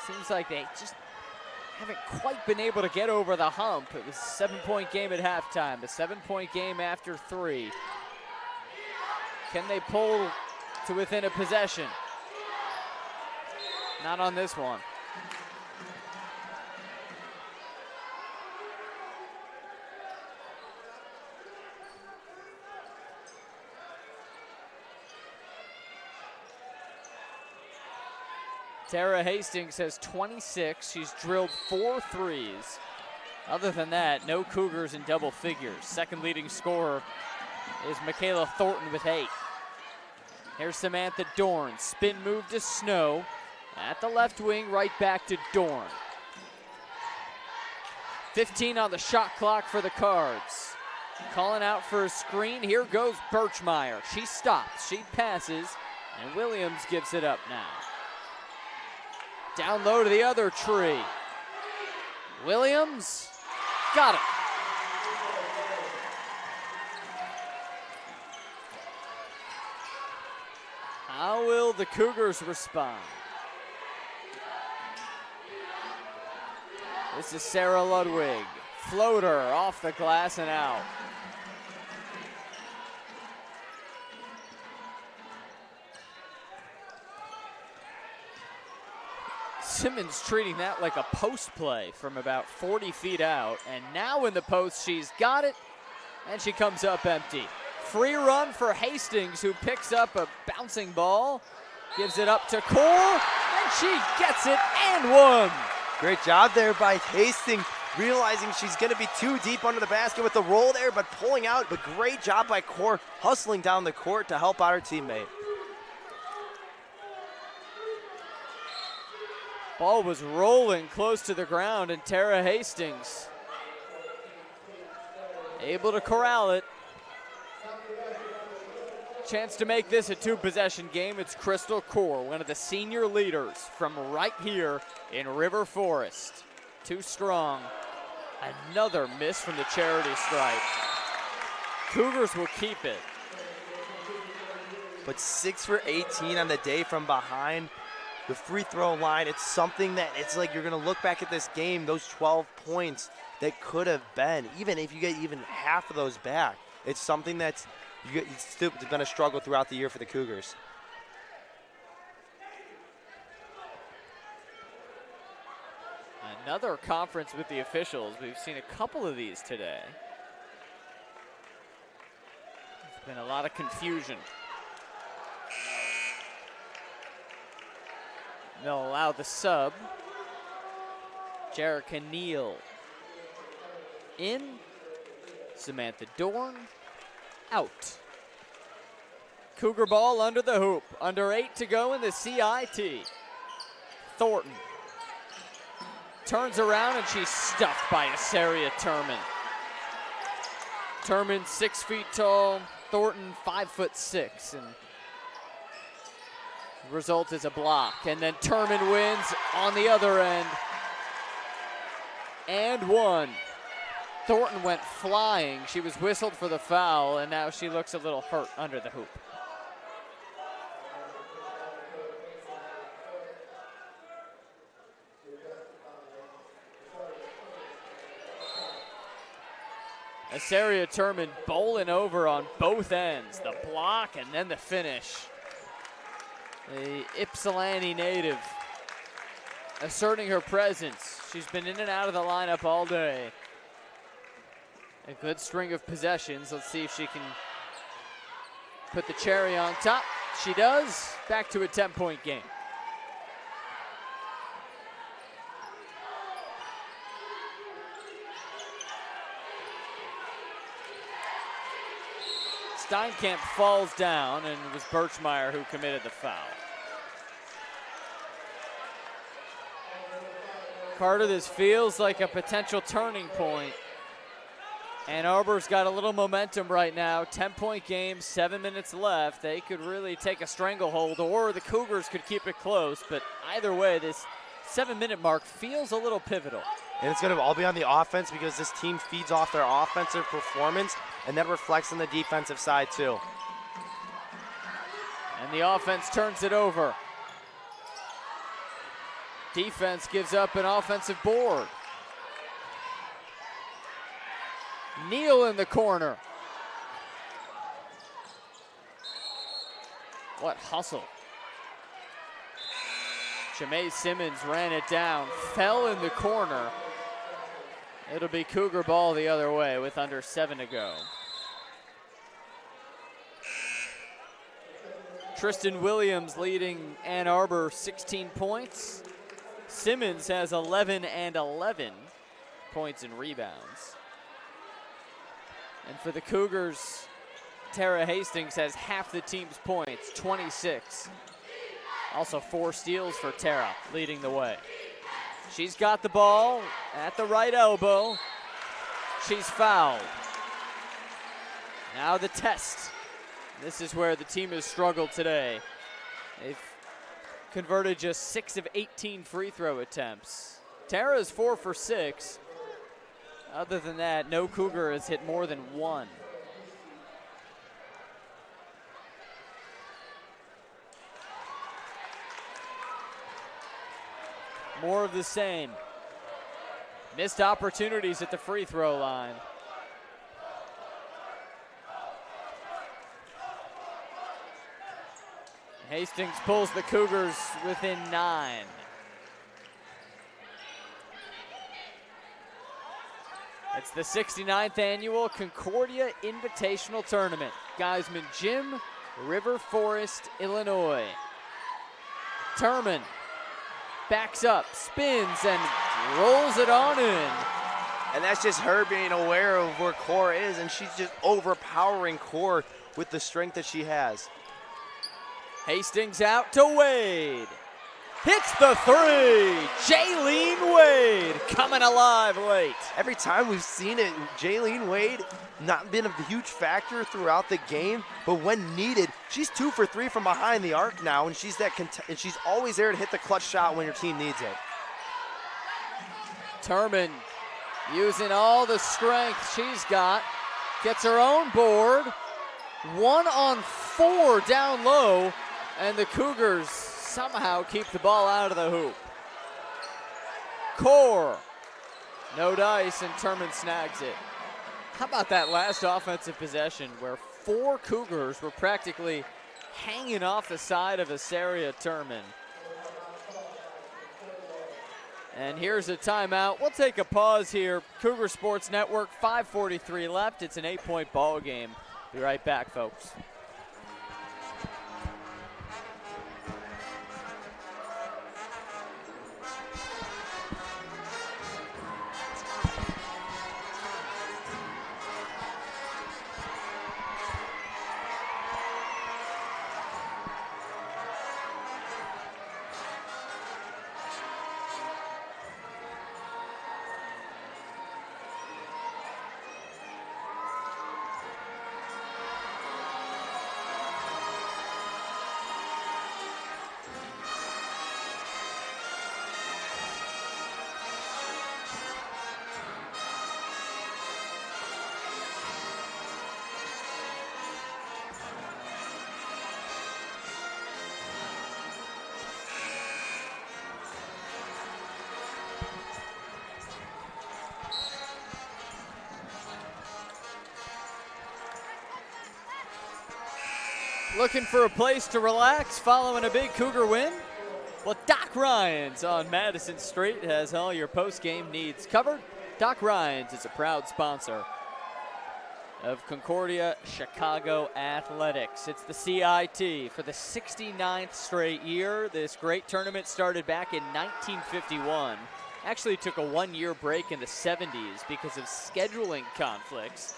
Seems like they just haven't quite been able to get over the hump. It was a 7-point game at halftime, a 7-point game after 3. Can they pull to within a possession? Not on this one. Tara Hastings has 26. She's drilled 4 threes. Other than that, no Cougars in double figures. Second leading scorer is Michaela Thornton with 8. Here's Samantha Dorn. Spin move to Snow. At the left wing, right back to Dorn. 15 on the shot clock for the Cards. Calling out for a screen. Here goes Birchmeyer. She stops. She passes. And Williams gives it up now. Down low to the other tree. Williams got it. How will the Cougars respond? This is Sarah Ludwig. Floater off the glass and out. Simmons treating that like a post play from about 40 feet out. And now in the post, she's got it, and she comes up empty. Free run for Hastings, who picks up a bouncing ball, gives it up to Core, and she gets it and one. Great job there by Hastings, realizing she's going to be too deep under the basket with the roll there, but pulling out. But great job by Core, hustling down the court to help out her teammate. Ball was rolling close to the ground, and Tara Hastings able to corral it. Chance to make this a 2-possession game. It's Crystal Core, one of the senior leaders from right here in River Forest. Too strong. Another miss from the charity stripe. Cougars will keep it. But 6 for 18 on the day from behind the free throw line. It's something that it's like you're going to look back at this game, those 12 points that could have been, even if you get even half of those back, it's something that's it's still going to struggle throughout the year for the Cougars. Another conference with the officials. We've seen a couple of these today. There's been a lot of confusion. They'll allow the sub. Jerica Neal in. Samantha Dorn out. Cougar ball under the hoop. Under 8 to go in the CIT. Thornton turns around and she's stuffed by Asaria Turman. Turman 6 feet tall. Thornton 5'6", and the result is a block. And then Turman wins on the other end. And one. Thornton went flying. She was whistled for the foul, and now she looks a little hurt under the hoop. Asaria Turman bowling over on both ends. The block and then the finish. The Ypsilanti native asserting her presence. She's been in and out of the lineup all day. A good string of possessions. Let's see if she can put the cherry on top. She does. Back to a 10-point game. Steinkamp falls down, and it was Birchmeyer who committed the foul. Carter, this feels like a potential turning point. Ann Arbor's got a little momentum right now. 10-point game, 7 minutes left. They could really take a stranglehold, or the Cougars could keep it close. But either way, this 7-minute mark feels a little pivotal. And it's going to all be on the offense because this team feeds off their offensive performance, and that reflects on the defensive side too. And the offense turns it over. Defense gives up an offensive board. Neal in the corner. What hustle. Jamae Simmons ran it down, fell in the corner. It'll be Cougar ball the other way with under 7 to go. Tristan Williams leading Ann Arbor 16 points. Simmons has 11 and 11. points and rebounds. And for the Cougars, Tara Hastings has half the team's points, 26. Also 4 steals for Tara, leading the way. She's got the ball at the right elbow. She's fouled. Now the test. This is where the team has struggled today. They've converted just 6 of 18 free throw attempts. Tara is 4 for 6. Other than that, no Cougar has hit more than 1. More of the same. Missed opportunities at the free throw line. Hastings pulls the Cougars within 9. It's the 69th annual Concordia Invitational Tournament. Geisman Gym, River Forest, Illinois. Turman backs up, spins, and rolls it on in. And that's just her being aware of where Core is, and she's just overpowering Core with the strength that she has. Hastings out to Wade. Hits the 3. Jaylene Wade coming alive late. Every time we've seen it, Jaylene Wade not been a huge factor throughout the game, but when needed, she's 2 for 3 from behind the arc now, and she's always there to hit the clutch shot when your team needs it. Turman using all the strength she's got, gets her own board. 1 on 4 down low, and the Cougars somehow keep the ball out of the hoop. Core, no dice, and Turman snags it. How about that last offensive possession where 4 Cougars were practically hanging off the side of Asaria Turman. And here's a timeout. We'll take a pause here. Cougar Sports Network, 5:43 left. It's an 8-point ball game. Be right back, folks. Looking for a place to relax following a big Cougar win? Well, Doc Ryan's on Madison Street has all your post-game needs covered. Doc Ryan's is a proud sponsor of Concordia Chicago Athletics. It's the CIT for the 69th straight year. This great tournament started back in 1951. Actually took a 1-year break in the 70s because of scheduling conflicts.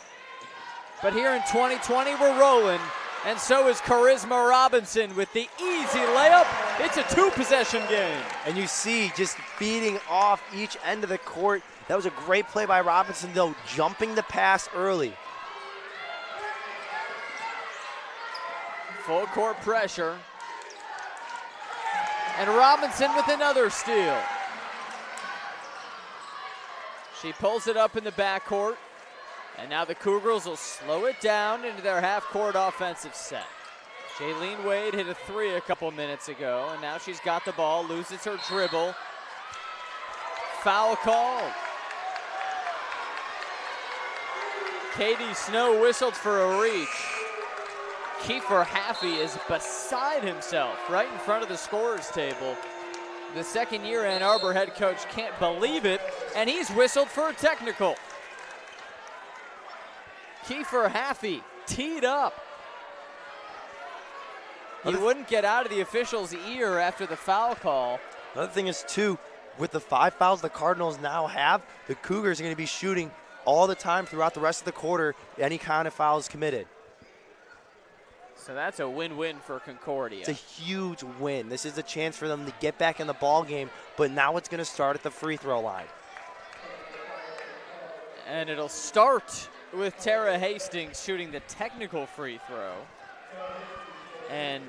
But here in 2020, we're rolling. And so is Charisma Robinson with the easy layup. It's a 2-possession game. And you see just feeding off each end of the court. That was a great play by Robinson, though, jumping the pass early. Full court pressure. And Robinson with another steal. She pulls it up in the backcourt. And now the Cougars will slow it down into their half-court offensive set. Jaylene Wade hit a 3 a couple minutes ago, and now she's got the ball, loses her dribble. Foul called. Katie Snow whistled for a reach. Kiefer Haffey is beside himself right in front of the scorer's table. The second-year Ann Arbor head coach can't believe it, and he's whistled for a technical. Kiefer Haffey teed up. He wouldn't get out of the official's ear after the foul call. Another thing is, too, with the 5 fouls the Cardinals now have, the Cougars are going to be shooting all the time throughout the rest of the quarter, any kind of fouls committed. So that's a win-win for Concordia. It's a huge win. This is a chance for them to get back in the ball game, but now it's going to start at the free throw line. And it'll start with Tara Hastings shooting the technical free throw. And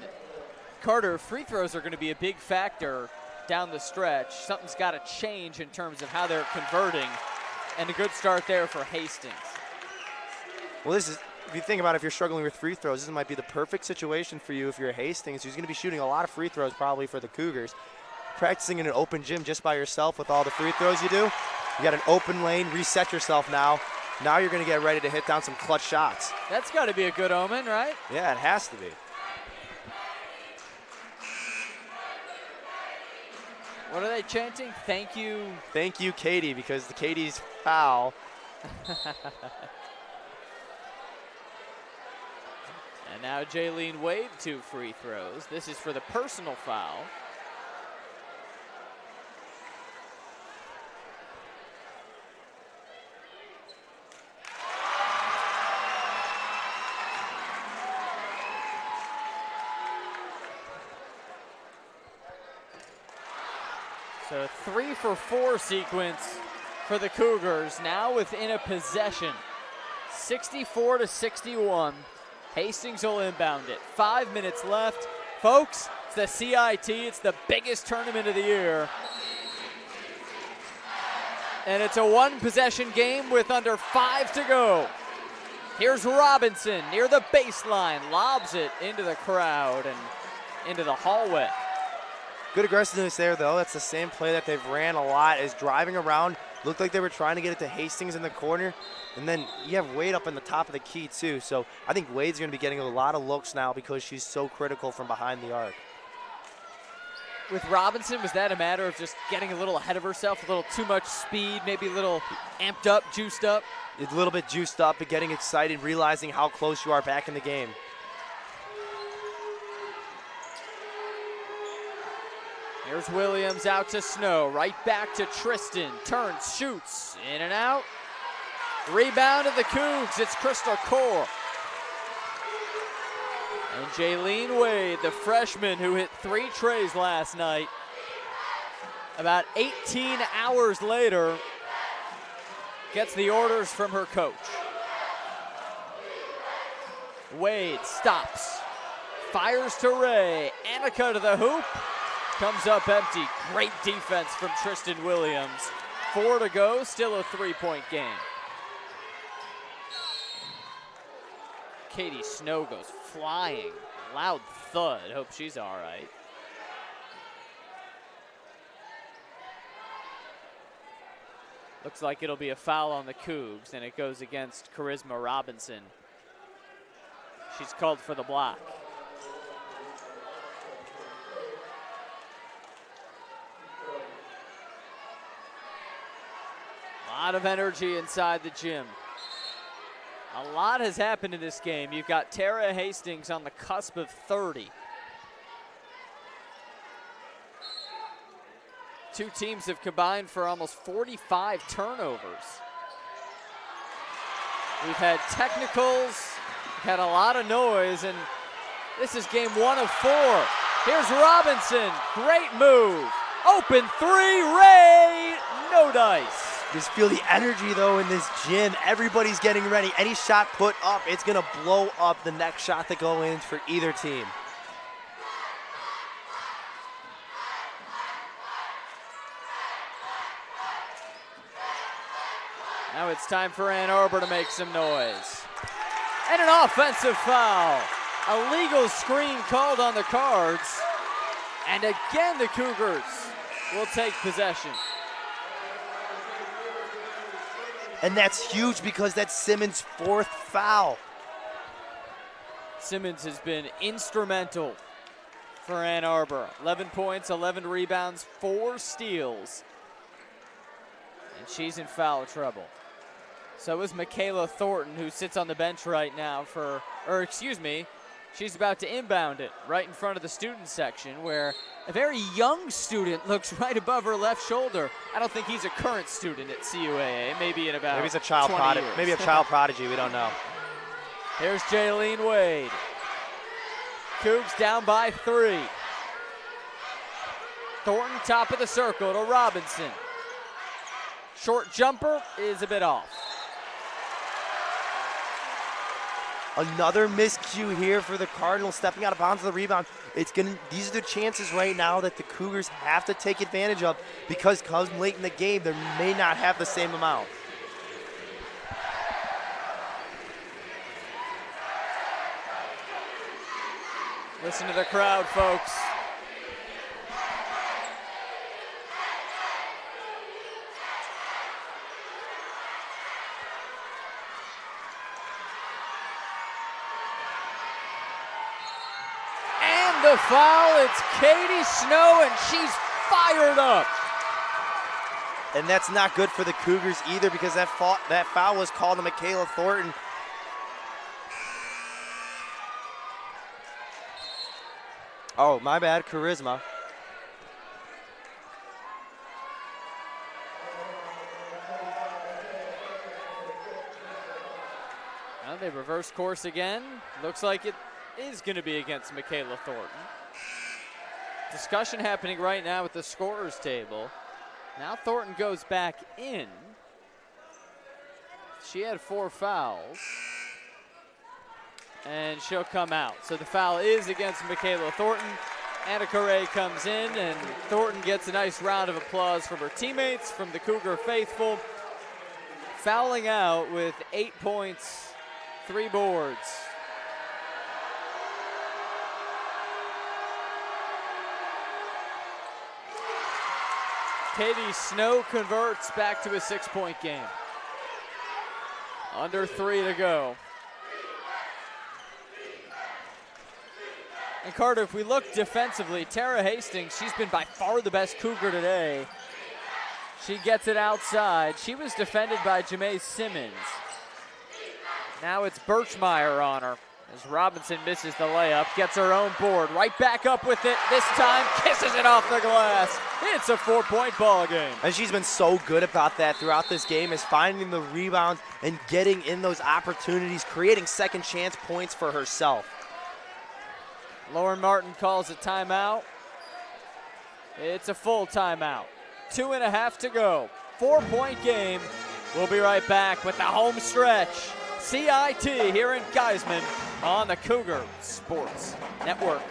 Carter, free throws are going to be a big factor down the stretch. Something's got to change in terms of how they're converting. And a good start there for Hastings. Well, this is, if you think about it, if you're struggling with free throws, this might be the perfect situation for you if you're Hastings, who's going to be shooting a lot of free throws probably for the Cougars. Practicing in an open gym just by yourself with all the free throws you do. You got an open lane, reset yourself now. Now you're going to get ready to hit down some clutch shots. That's got to be a good omen, right? Yeah, it has to be. What are they chanting? Thank you. Thank you, Katie, because the Katie's foul. And now Jaylene Wade, 2 free throws. This is for the personal foul. So 3 for 4 sequence for the Cougars, now within a possession. 64-61. Hastings will inbound it. 5 minutes left. Folks, it's the CIT. It's the biggest tournament of the year. And it's a 1-possession game with under 5 to go. Here's Robinson near the baseline. Lobs it into the crowd and into the hallway. Good aggressiveness there, though. That's the same play that they've ran a lot, is driving around. Looked like they were trying to get it to Hastings in the corner. And then you have Wade up in the top of the key, too. So I think Wade's going to be getting a lot of looks now because she's so critical from behind the arc. With Robinson, was that a matter of just getting a little ahead of herself, a little too much speed, maybe a little amped up, juiced up? A little bit juiced up, but getting excited, realizing how close you are back in the game. Here's Williams out to Snow, right back to Tristan, turns, shoots, in and out. Rebound of the Cougs, it's Crystal Core. And Jaylene Wade, the freshman who hit 3 trays last night, about 18 hours later, gets the orders from her coach. Wade stops, fires to Ray, Annika to the hoop. Comes up empty. Great defense from Tristan Williams. 4 to go, still a 3-point game. Katie Snow goes flying. Loud thud. Hope she's all right. Looks like it'll be a foul on the Cougs, and it goes against Charisma Robinson. She's called for the block. A lot of energy inside the gym. A lot has happened in this game. You've got Tara Hastings on the cusp of 30. Two teams have combined for almost 45 turnovers. We've had technicals, we've had a lot of noise, and this is game 1 of 4. Here's Robinson, great move. Open 3, Ray, no dice. Just feel the energy, though, in this gym. Everybody's getting ready. Any shot put up, it's going to blow up the next shot that go in for either team. Now it's time for Ann Arbor to make some noise. And an offensive foul. A legal screen called on the Cards. And again, the Cougars will take possession. And that's huge because that's Simmons' 4th foul. Simmons has been instrumental for Ann Arbor. 11 points, 11 rebounds, 4 steals. And she's in foul trouble. So is Michaela Thornton, who sits on the bench right now she's about to inbound it right in front of the student section where A very young student looks right above her left shoulder. I don't think he's a current student at CUAA. Maybe in about Maybe he's a child 20 prodigy. years. Maybe a child prodigy. We don't know. Here's Jaylene Wade. Cougs down by 3. Thornton top of the circle to Robinson. Short jumper is a bit off. Another miscue here for the Cardinals, stepping out of bounds of the rebound. These are the chances right now that the Cougars have to take advantage of, because come late in the game, they may not have the same amount. Listen to the crowd, folks. And the foul, it's Katie Snow, and she's fired up. And that's not good for the Cougars either, because that foul was called to Michaela Thornton. Oh, my bad, Charisma. Well, they reverse course again. Looks like it is going to be against Michaela Thornton. Discussion happening right now at the scorer's table. Now Thornton goes back in. She had 4 fouls. And she'll come out. So the foul is against Michaela Thornton. Annika Ray comes in, and Thornton gets a nice round of applause from her teammates, from the Cougar faithful. Fouling out with 8 points, 3 boards. Katie Snow converts back to a 6-point game. Under 3 to go. And Carter, if we look defensively, Tara Hastings, she's been by far the best Cougar today. She gets it outside. She was defended by Jamae Simmons. Now it's Birchmeyer on her as Robinson misses the layup, gets her own board, right back up with it. This time kisses it off the glass. It's a 4-point ball game. And she's been so good about that throughout this game, is finding the rebounds and getting in those opportunities, creating second chance points for herself. Lauren Martin calls a timeout. It's a full timeout. 2.5 to go. 4-point game. We'll be right back with the home stretch. CIT here in Geisman on the Cougar Sports Network.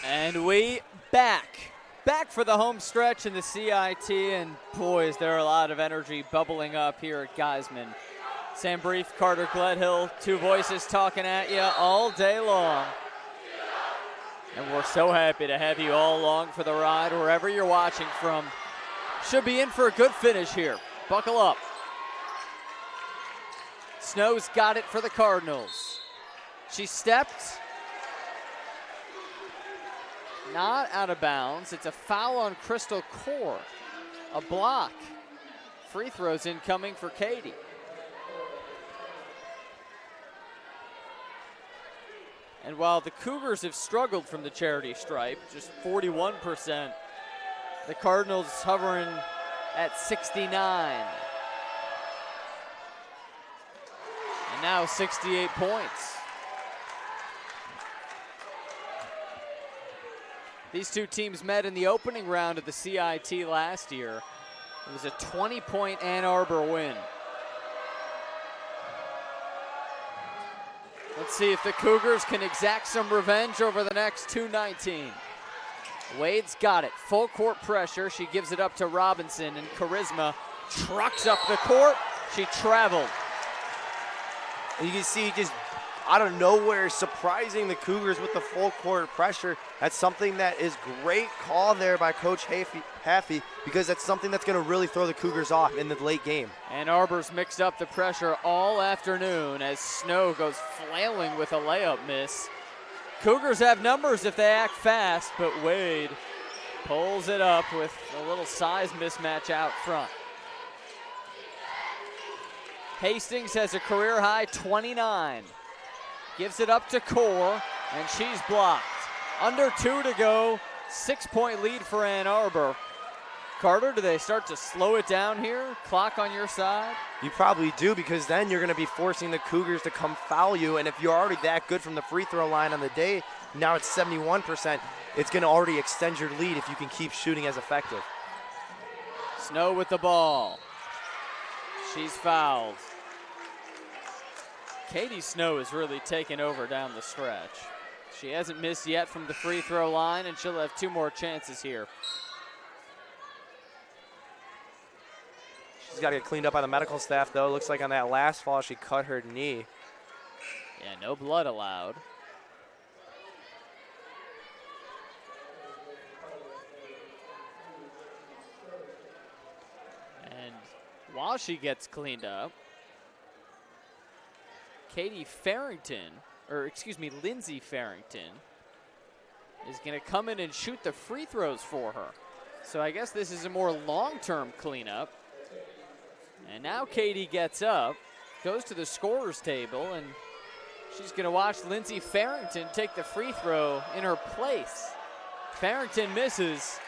And we back for the home stretch in the CIT, and boy, is there a lot of energy bubbling up here at Geisman. Sam Brief, Carter Gledhill, 2 voices talking at you all day long. And we're so happy to have you all along for the ride wherever you're watching from. Should be in for a good finish here. Buckle up. Snow's got it for the Cardinals. She stepped. Not out of bounds. It's a foul on Crystal Core. A block. Free throws incoming for Katie. And while the Cougars have struggled from the charity stripe, just 41%, the Cardinals hovering at 69. And now 68 points. These two teams met in the opening round of the CIT last year. It was a 20-point Ann Arbor win. Let's see if the Cougars can exact some revenge over the next 2:19. Wade's got it. Full court pressure. She gives it up to Robinson, and Charisma trucks up the court. She traveled. And you can see just out of nowhere surprising the Cougars with the full court pressure. That's something that is great call there by Coach Haffey, because that's something that's going to really throw the Cougars off in the late game. Ann Arbor's mixed up the pressure all afternoon as Snow goes flailing with a layup miss. Cougars have numbers if they act fast, but Wade pulls it up with a little size mismatch out front. Hastings has a career-high 29. Gives it up to Core, and she's blocked. Under 2 to go, 6-point lead for Ann Arbor. Carter, do they start to slow it down here? Clock on your side? You probably do, because then you're going to be forcing the Cougars to come foul you, and if you're already that good from the free throw line on the day, now it's 71%, it's going to already extend your lead if you can keep shooting as effective. Snow with the ball. She's fouled. Katie Snow is really taken over down the stretch. She hasn't missed yet from the free throw line, and she'll have 2 more chances here. She's got to get cleaned up by the medical staff, though. Looks like on that last fall, she cut her knee. Yeah, no blood allowed. And while she gets cleaned up, Lindsay Farrington is going to come in and shoot the free throws for her. So I guess this is a more long-term cleanup. And now Katie gets up, goes to the scorer's table, and she's going to watch Lindsay Farrington take the free throw in her place. Farrington misses.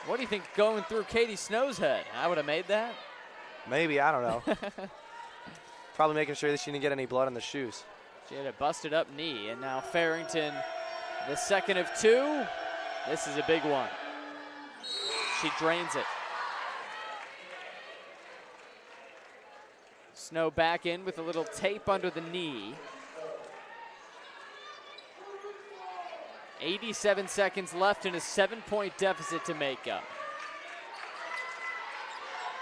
What do you think going through Katie Snow's head? I would have made that. Maybe, I don't know. Probably making sure that she didn't get any blood on the shoes. She had a busted up knee, and now Farrington, the second of 2. This is a big one. She drains it. Snow back in with a little tape under the knee. 87 seconds left and a 7-point deficit to make up.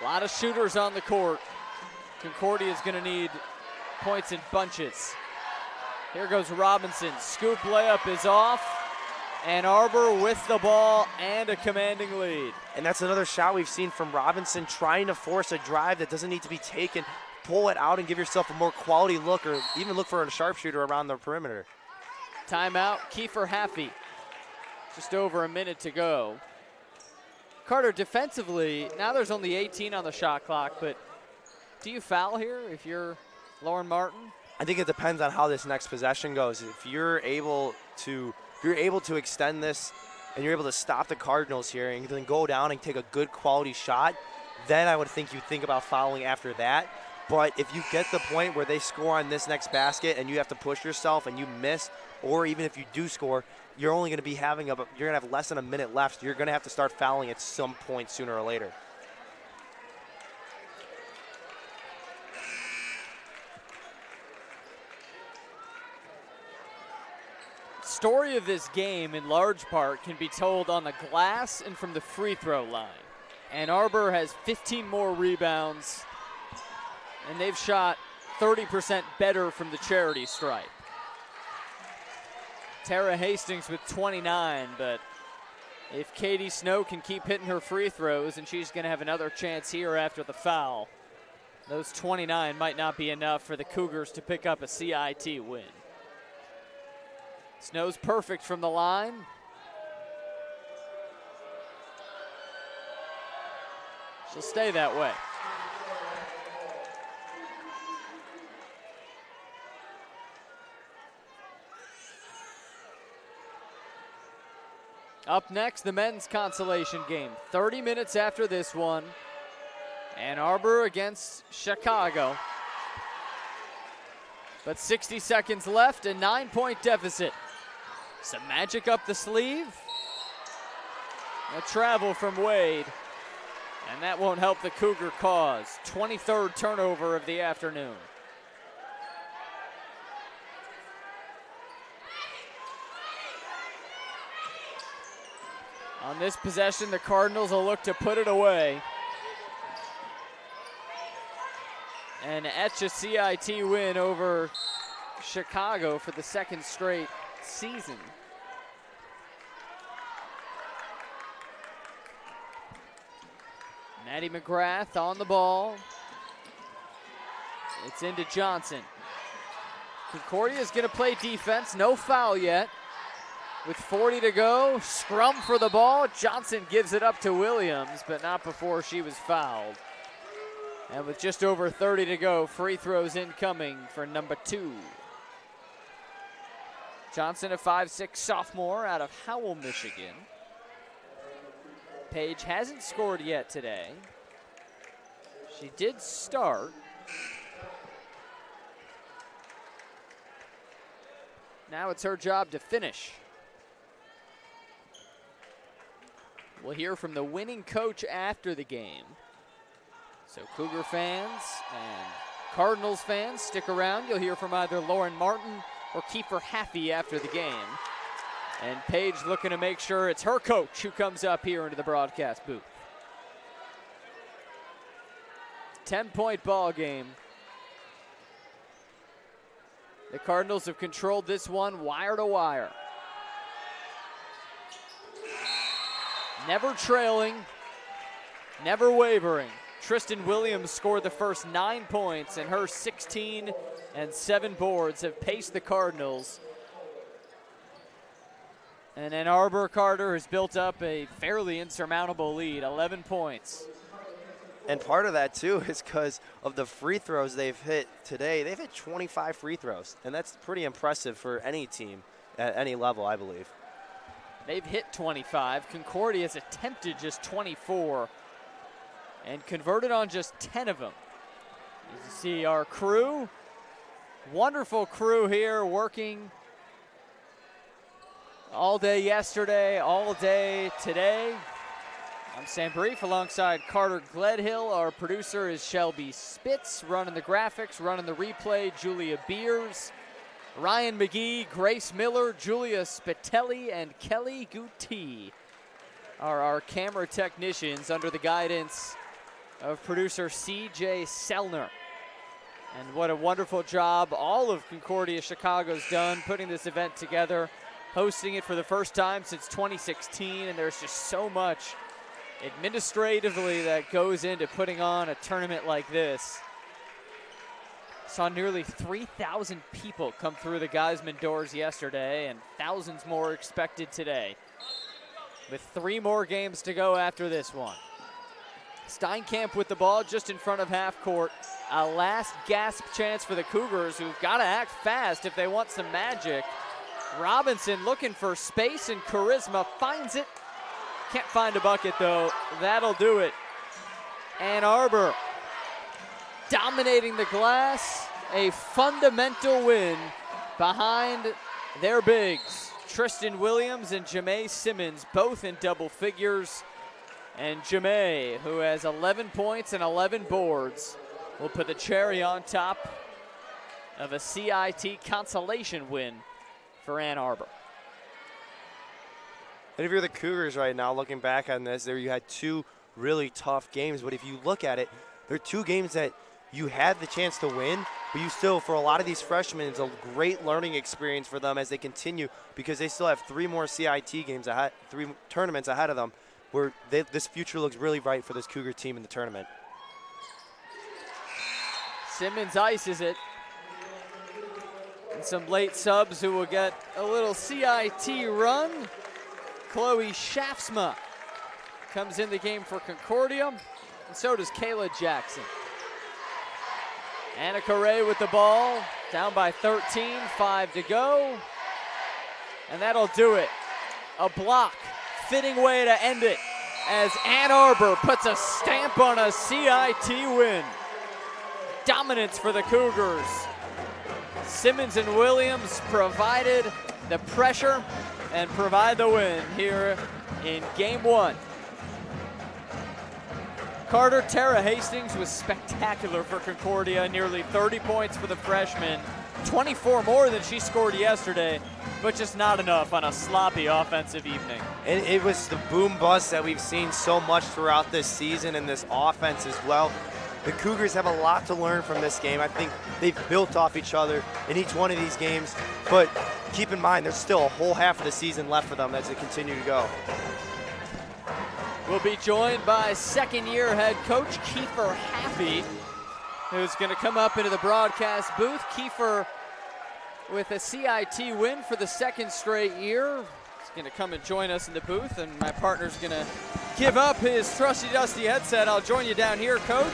A lot of shooters on the court. Concordia is going to need points in bunches. Here goes Robinson. Scoop layup is off. Ann Arbor with the ball and a commanding lead. And that's another shot we've seen from Robinson, trying to force a drive that doesn't need to be taken. Pull it out and give yourself a more quality look, or even look for a sharpshooter around the perimeter. Timeout, Kiefer Haffey. Just over a minute to go. Carter, defensively, now there's only 18 on the shot clock, but do you foul here if you're Lauren Martin? I think it depends on how this next possession goes. If you're able to extend this and you're able to stop the Cardinals here and then go down and take a good quality shot, then I would think you'd think about fouling after that. But if you get the point where they score on this next basket and you have to push yourself and you miss, or even if you do score, you're only going to be you're going to have less than a minute left. You're going to have to start fouling at some point sooner or later. Story of this game in large part can be told on the glass and from the free throw line. Ann Arbor has 15 more rebounds, and they've shot 30% better from the charity stripe. Tara Hastings with 29, but if Katie Snow can keep hitting her free throws, and she's going to have another chance here after the foul, those 29 might not be enough for the Cougars to pick up a CIT win. Snow's perfect from the line. She'll stay that way. Up next, the men's consolation game. 30 minutes after this one. Ann Arbor against Chicago. But 60 seconds left, a 9-point deficit. Some magic up the sleeve. A travel from Wade. And that won't help the Cougar cause. 23rd turnover of the afternoon. On this possession, the Cardinals will look to put it away and etch a CIT win over Chicago for the second straight season. Maddie McGrath on the ball. It's into Johnson. Concordia is going to play defense, no foul yet. With 40 to go, scrum for the ball. Johnson gives it up to Williams, but not before she was fouled. And with just over 30 to go, free throws incoming for number 2. Johnson, a 5'6" sophomore out of Howell, Michigan. Page hasn't scored yet today. She did start. Now it's her job to finish. We'll hear from the winning coach after the game. So Cougar fans and Cardinals fans, stick around. You'll hear from either Lauren Martin or Kiefer Haffey after the game. And Paige looking to make sure it's her coach who comes up here into the broadcast booth. 10-point ball game. The Cardinals have controlled this one wire to wire. Never trailing, never wavering. Tristan Williams scored the first 9 points, and her 16 and 7 boards have paced the Cardinals. And Ann Arbor Carter has built up a fairly insurmountable lead, 11 points. And part of that, too, is because of the free throws they've hit today. They've hit 25 free throws, and that's pretty impressive for any team at any level, I believe. They've hit 25. Concordia's attempted just 24 and converted on just 10 of them. As you see our crew, wonderful crew here working all day yesterday, all day today. I'm Sam Brief alongside Carter Gledhill. Our producer is Shelby Spitz, running the graphics, running the replay, Julia Beers. Ryan McGee, Grace Miller, Julia Spitelli, and Kelly Guti are our camera technicians under the guidance of producer C.J. Selner. And what a wonderful job all of Concordia Chicago's done putting this event together, hosting it for the first time since 2016, and there's just so much administratively that goes into putting on a tournament like this. Saw nearly 3,000 people come through the Geisman doors yesterday, and thousands more expected today, with 3 more games to go after this one. Steinkamp with the ball just in front of half court. A last gasp chance for the Cougars, who've got to act fast if they want some magic. Robinson looking for space, and charisma finds it. Can't find a bucket, though. That'll do it. Ann Arbor dominating the glass, a fundamental win behind their bigs. Tristan Williams and Jamae Simmons both in double figures. And Jamae, who has 11 points and 11 boards, will put the cherry on top of a CIT consolation win for Ann Arbor. And if you're the Cougars right now, looking back on this, there you had 2 really tough games. But if you look at it, they're 2 games that you had the chance to win, but you still, for a lot of these freshmen, it's a great learning experience for them as they continue, because they still have 3 more CIT games ahead, 3 tournaments ahead of them, where this future looks really bright for this Cougar team in the tournament. Simmons ices it. And some late subs who will get a little CIT run. Chloe Shafsma comes in the game for Concordia, and so does Kayla Jackson. Annika Ray with the ball, down by 13, 5 to go. And that'll do it. A block, fitting way to end it, as Ann Arbor puts a stamp on a CIT win. Dominance for the Cougars. Simmons and Williams provided the pressure and provide the win here in game 1. Carter, Tara Hastings was spectacular for Concordia, nearly 30 points for the freshman, 24 more than she scored yesterday, but just not enough on a sloppy offensive evening. And it was the boom bust that we've seen so much throughout this season and this offense as well. The Cougars have a lot to learn from this game. I think they've built off each other in each one of these games, but keep in mind there's still a whole half of the season left for them as they continue to go. We'll be joined by second-year head coach Kiefer Haffey, who's going to come up into the broadcast booth. Kiefer with a CIT win for the second straight year. He's going to come and join us in the booth, and my partner's going to give up his trusty dusty headset. I'll join you down here, Coach.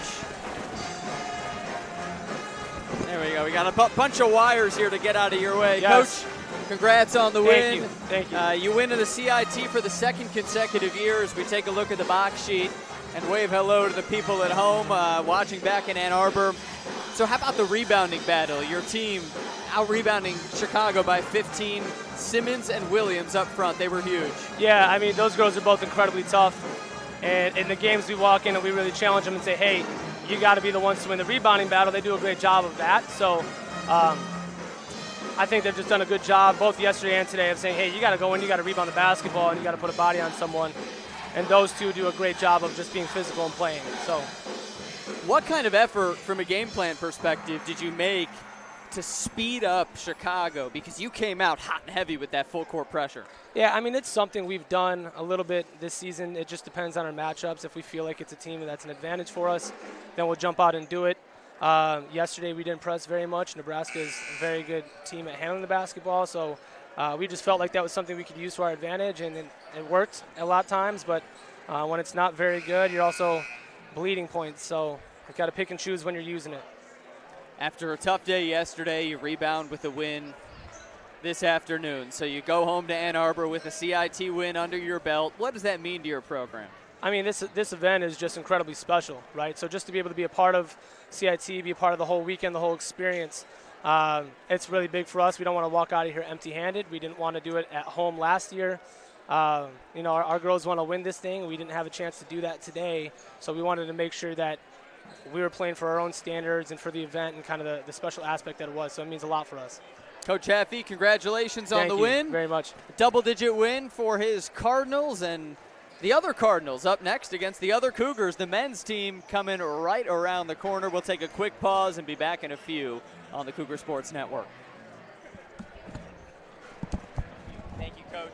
There we go. We got a bunch of wires here to get out of your way. Yes. Coach, congrats on the win. Thank you. You win in the CIT for the second consecutive year as we take a look at the box sheet and wave hello to the people at home watching back in Ann Arbor. So how about the rebounding battle? Your team out-rebounding Chicago by 15. Simmons and Williams up front, they were huge. Yeah, I mean, those girls are both incredibly tough. And in the games we walk in and we really challenge them and say, hey, you got to be the ones to win the rebounding battle. They do a great job of that. So I think they've just done a good job both yesterday and today of saying, hey, you got to go in, you got to rebound the basketball, and you got to put a body on someone. And those two do a great job of just being physical and playing. So, what kind of effort from a game plan perspective did you make to speed up Chicago? Because you came out hot and heavy with that full court pressure. yeah, I mean, it's something we've done a little bit this season. It just depends on our matchups. If we feel like it's a team that's an advantage for us, then we'll jump out and do it. Yesterday we didn't press very much. Nebraska is a very good team at handling the basketball, so we just felt like that was something we could use to our advantage, and it worked a lot of times. But when it's not very good, you're also bleeding points, so you've got to pick and choose when you're using it. After a tough day yesterday, you rebound with a win this afternoon. So you go home to Ann Arbor with a CIT win under your belt. What does that mean to your program? I mean, this event is just incredibly special, right? So just to be able to be a part of CIT, be a part of the whole weekend, the whole experience, it's really big for us. We don't want to walk out of here empty-handed. We didn't want to do it at home last year. Our girls want to win this thing. We didn't have a chance to do that today, so we wanted to make sure that we were playing for our own standards and for the event and kind of the special aspect that it was. So it means a lot for us. Coach Haffey, congratulations on the win. Thank you very much. A double-digit win for his Cardinals, and the other Cardinals up next against the other Cougars, the men's team coming right around the corner. We'll take a quick pause and be back in a few on the Cougar Sports Network. Thank you, Coach.